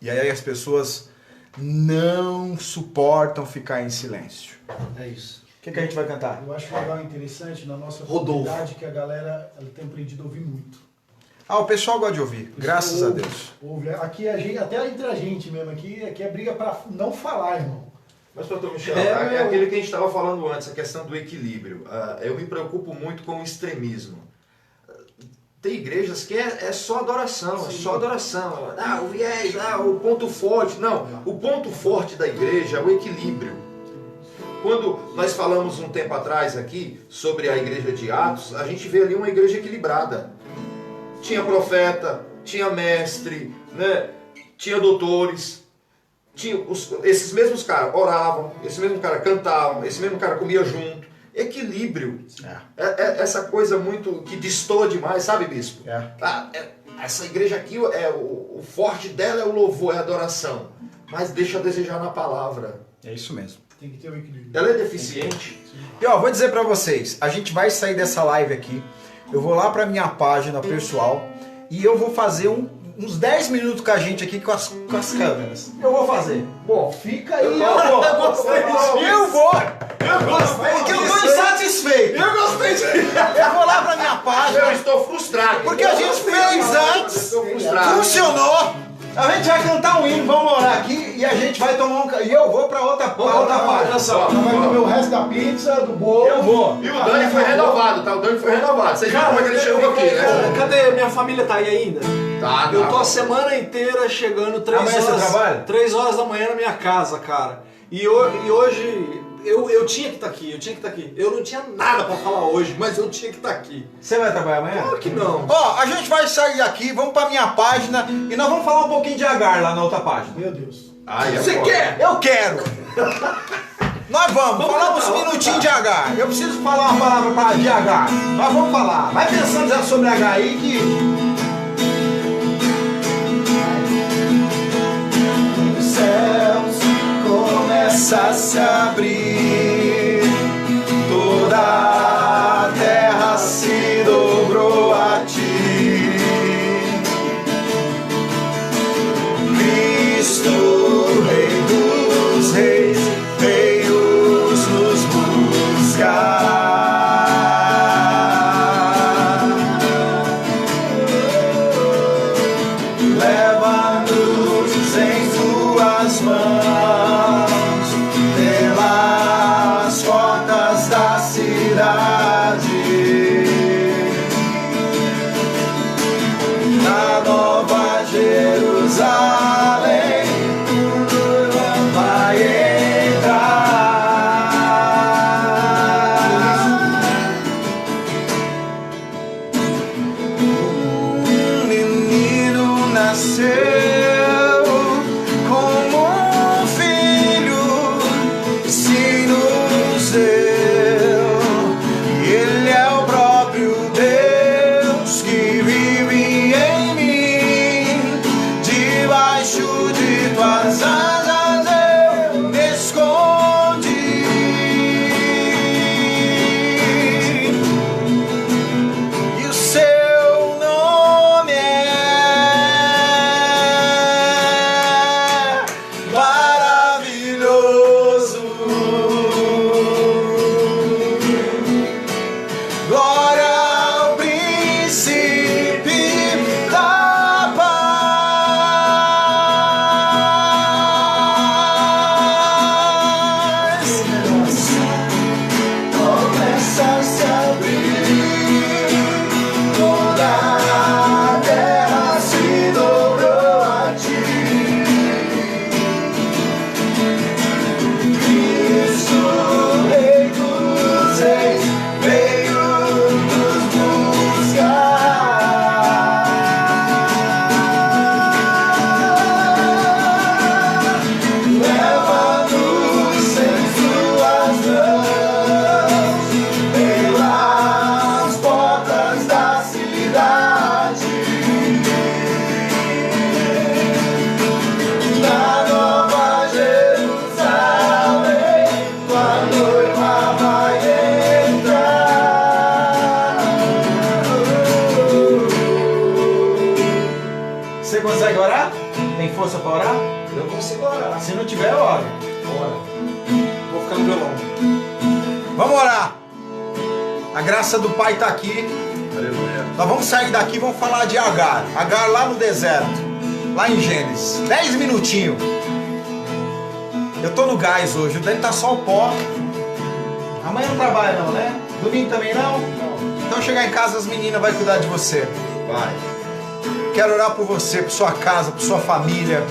E aí as pessoas não suportam ficar em silêncio. É isso. O que a gente vai cantar? Eu acho legal e interessante na nossa Rodolfo. comunidade que a galera ela tem aprendido a ouvir muito. Ah, o pessoal gosta de ouvir, graças a Deus. Ouve. Aqui a gente, até entre a gente mesmo, aqui é briga pra não falar, irmão. Mas, pastor Michel, É, é aquilo que a gente estava falando antes, a questão do equilíbrio. Eu me preocupo muito com o extremismo. Tem igrejas que é só adoração, é só adoração. O viés, o ponto forte. Não, o ponto forte da igreja é o equilíbrio. Quando nós falamos um tempo atrás aqui sobre a igreja de Atos, a gente vê ali uma igreja equilibrada. Tinha profeta, tinha mestre, né? Tinha doutores, tinha esses mesmos caras oravam, esses mesmos caras cantavam, esse mesmo cara comia junto. Equilíbrio. Essa coisa muito que destoa demais, sabe, bispo? Essa igreja aqui, o forte dela é o louvor, é a adoração. Mas deixa a desejar na palavra. É isso mesmo. Tem que ter o equilíbrio. Ela é deficiente. E ó, vou dizer pra vocês, a gente vai sair dessa live aqui, eu vou lá pra minha página pessoal e eu vou fazer uns 10 minutos com a gente aqui com as câmeras. Eu vou fazer. Bom, fica aí. Eu vou. Porque eu tô insatisfeito. Eu gostei disso. Eu vou lá pra minha página. Eu estou frustrado. Porque a gente fez antes. Estou frustrado. Funcionou. A gente vai cantar um hino, vamos orar aqui e a gente vai tomar um... E eu vou pra outra página. Vai comer o resto da pizza, do bolo. Eu vou. E o Dani foi renovado, tá? O Dani foi renovado. Vocês viram como é que ele chegou aqui, né? Cadê? Minha família tá aí ainda? Tá. Eu tô a semana inteira chegando 3 Amanhã você trabalha? 3 horas da manhã na minha casa, cara. E hoje eu tinha que estar aqui, Eu não tinha nada pra falar hoje, mas eu tinha que estar aqui. Você vai trabalhar amanhã? Claro que não. Ó, a gente vai sair daqui, vamos pra minha página e nós vamos falar um pouquinho de Agar lá na outra página. Meu Deus. Você quer? Eu quero! Nós vamos falar uns minutinhos de Agar. Eu preciso falar uma palavra de Agar. Nós vamos falar. Vai pensando já sobre Agar aí que... Os céus começam a se abrir, toda a terra se dobrou a ti. Cristo, Rei dos Reis, veio nos buscar. Leva-nos em tuas mãos pelas portas da cidade, na Nova Jerusalém vai entrar. Um menino nasceu como Tem força para orar? Eu consigo orar. Se não tiver, ora. Bora. Vou ficar no violão. Vamos orar. A graça do Pai está aqui. Aleluia. Nós vamos sair daqui e vamos falar de Agar. Agar lá no deserto. Lá em Gênesis. 10 minutinhos. Eu tô no gás hoje. O Dani tá só o pó. Amanhã não trabalha não, né? Domingo também não? Então chegar em casa as meninas vão cuidar de você. Vai. Quero orar por você, por sua casa, por sua família.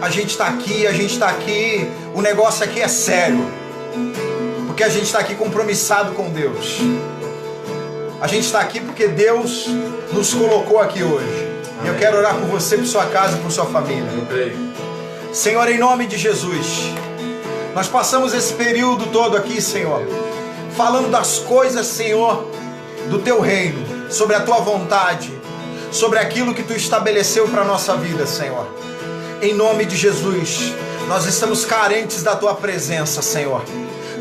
A gente tá aqui. O negócio aqui é sério. Porque a gente está aqui compromissado com Deus. A gente está aqui porque Deus nos colocou aqui hoje. E eu quero orar por você, por sua casa, por sua família. Eu creio. Senhor, em nome de Jesus, nós passamos esse período todo aqui, Senhor, falando das coisas, Senhor, do Teu reino, sobre a Tua vontade, sobre aquilo que Tu estabeleceu para a nossa vida, Senhor. Em nome de Jesus, nós estamos carentes da Tua presença, Senhor.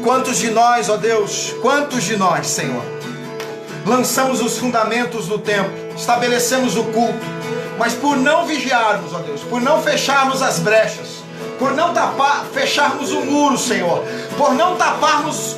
Quantos de nós, ó Deus, quantos de nós, Senhor, lançamos os fundamentos do templo, estabelecemos o culto, mas por não vigiarmos, ó Deus, por não fecharmos as brechas, por não fecharmos o muro, Senhor, por não taparmos,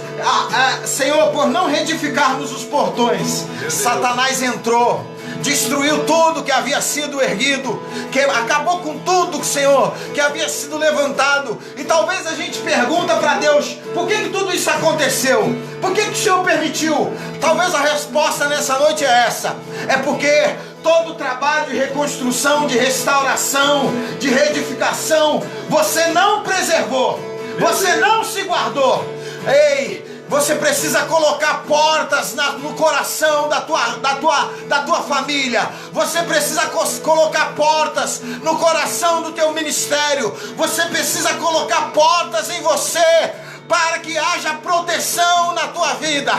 Senhor, por não reedificarmos os portões, Satanás entrou, destruiu tudo que havia sido erguido, que acabou com tudo, Senhor, que havia sido levantado. E talvez a gente pergunta para Deus, por que tudo isso aconteceu? Por que o Senhor permitiu? Talvez a resposta nessa noite é essa: é porque todo o trabalho de reconstrução, de restauração, de reedificação, você não preservou, você não se guardou. Ei, você precisa colocar portas no coração da tua família. Você precisa colocar portas no coração do teu ministério. Você precisa colocar portas em você para que haja proteção na tua vida.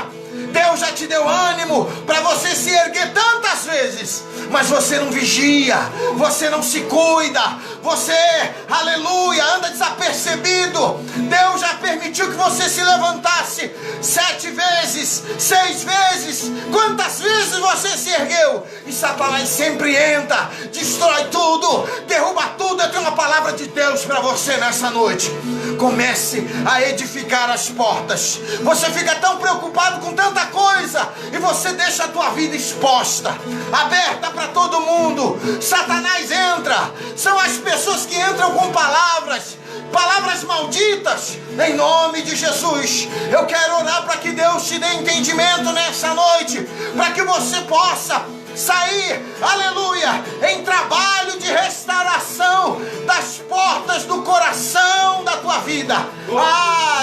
Deus já te deu ânimo para você se erguer tantas vezes, mas você não vigia, você não se cuida, você, aleluia, anda desapercebido. Deus já permitiu que você se levantasse 7 vezes, 6 vezes, quantas vezes você se ergueu, e Satanás sempre entra, destrói tudo, derruba tudo. Eu tenho uma palavra de Deus para você nessa noite: comece a edificar as portas. Você fica tão preocupado com tanta coisa e você deixa a tua vida exposta, aberta para todo mundo. Satanás entra, são as pessoas que entram com palavras malditas. Em nome de Jesus, eu quero orar para que Deus te dê entendimento nessa noite, para que você possa sair, aleluia, em trabalho de restauração das portas do coração da tua vida.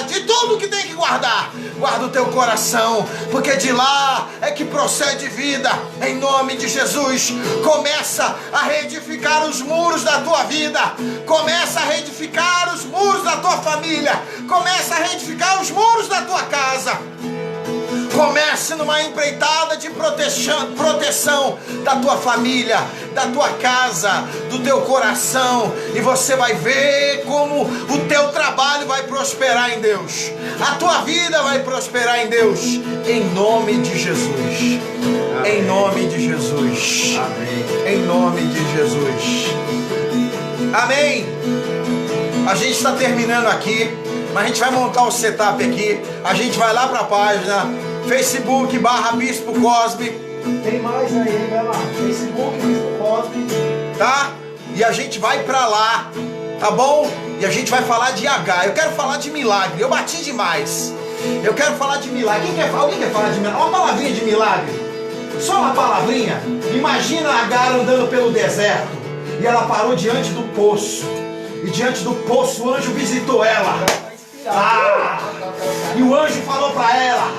De tudo que tem que guardar, guarda o teu coração, porque de lá é que procede vida. Em nome de Jesus, começa a reedificar os muros da tua vida, começa a reedificar os muros da tua família, começa a reedificar os muros da tua casa. Comece numa empreitada de proteção da tua família, da tua casa, do teu coração, e você vai ver como o teu trabalho vai prosperar em Deus, a tua vida vai prosperar em Deus, em nome de Jesus. Amém. Em nome de Jesus. Amém. Em nome de Jesus. Amém. A gente está terminando aqui, mas a gente vai montar o setup aqui. A gente vai lá para a página Facebook/Bispo Cosme. Tem mais aí, vai lá. Facebook, Bispo Cosme. Tá? E a gente vai pra lá, tá bom? E a gente vai falar de Agar. Eu quero falar de milagre. Eu bati demais. Eu quero falar de milagre. Alguém quer falar de milagre? Uma palavrinha de milagre. Só uma palavrinha. Imagina Agar andando pelo deserto. E ela parou diante do poço. E diante do poço o anjo visitou ela. E o anjo falou pra ela: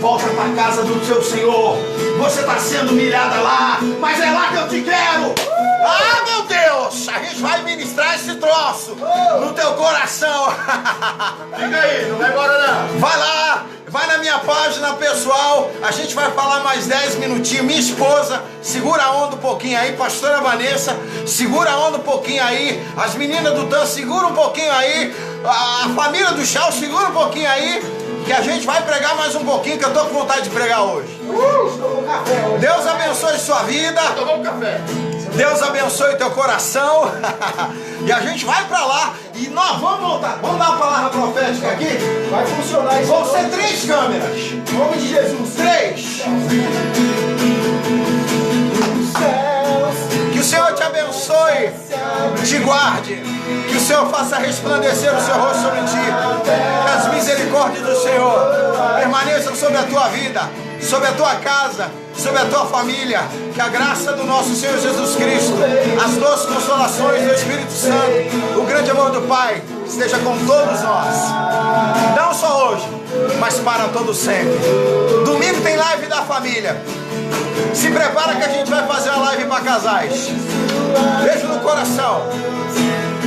volta para casa do seu Senhor. Você está sendo humilhada lá, mas é lá que eu te quero. Meu Deus, a gente vai ministrar esse troço no teu coração. Fica aí, não vai embora não. Vai lá, vai na minha página pessoal. A gente vai falar mais 10 minutinhos. Minha esposa, segura a onda um pouquinho aí. Pastora Vanessa, segura a onda um pouquinho aí. As meninas do Dan, segura um pouquinho aí. A família do Chau, segura um pouquinho aí, que a gente vai pregar mais um pouquinho, que eu tô com vontade de pregar hoje. Tomou café hoje. Deus abençoe sua vida. Tomou um café. Deus abençoe o teu coração. E a gente vai pra lá e nós vamos voltar. Vamos dar uma palavra profética aqui? Vai funcionar isso. Vão ser 3 câmeras. Em nome de Jesus. 3. Que o Senhor te abençoe, te guarde. Que o Senhor faça resplandecer o seu rosto sobre ti. Que as misericórdias do Senhor permaneçam sobre a tua vida, sobre a tua casa, sobre a tua família. Que a graça do nosso Senhor Jesus Cristo, as doces consolações do Espírito Santo, o grande amor do Pai esteja com todos nós. Não só hoje, mas para todo sempre. Domingo tem live da família. Se prepara que a gente vai fazer uma live para casais. Beijo no coração.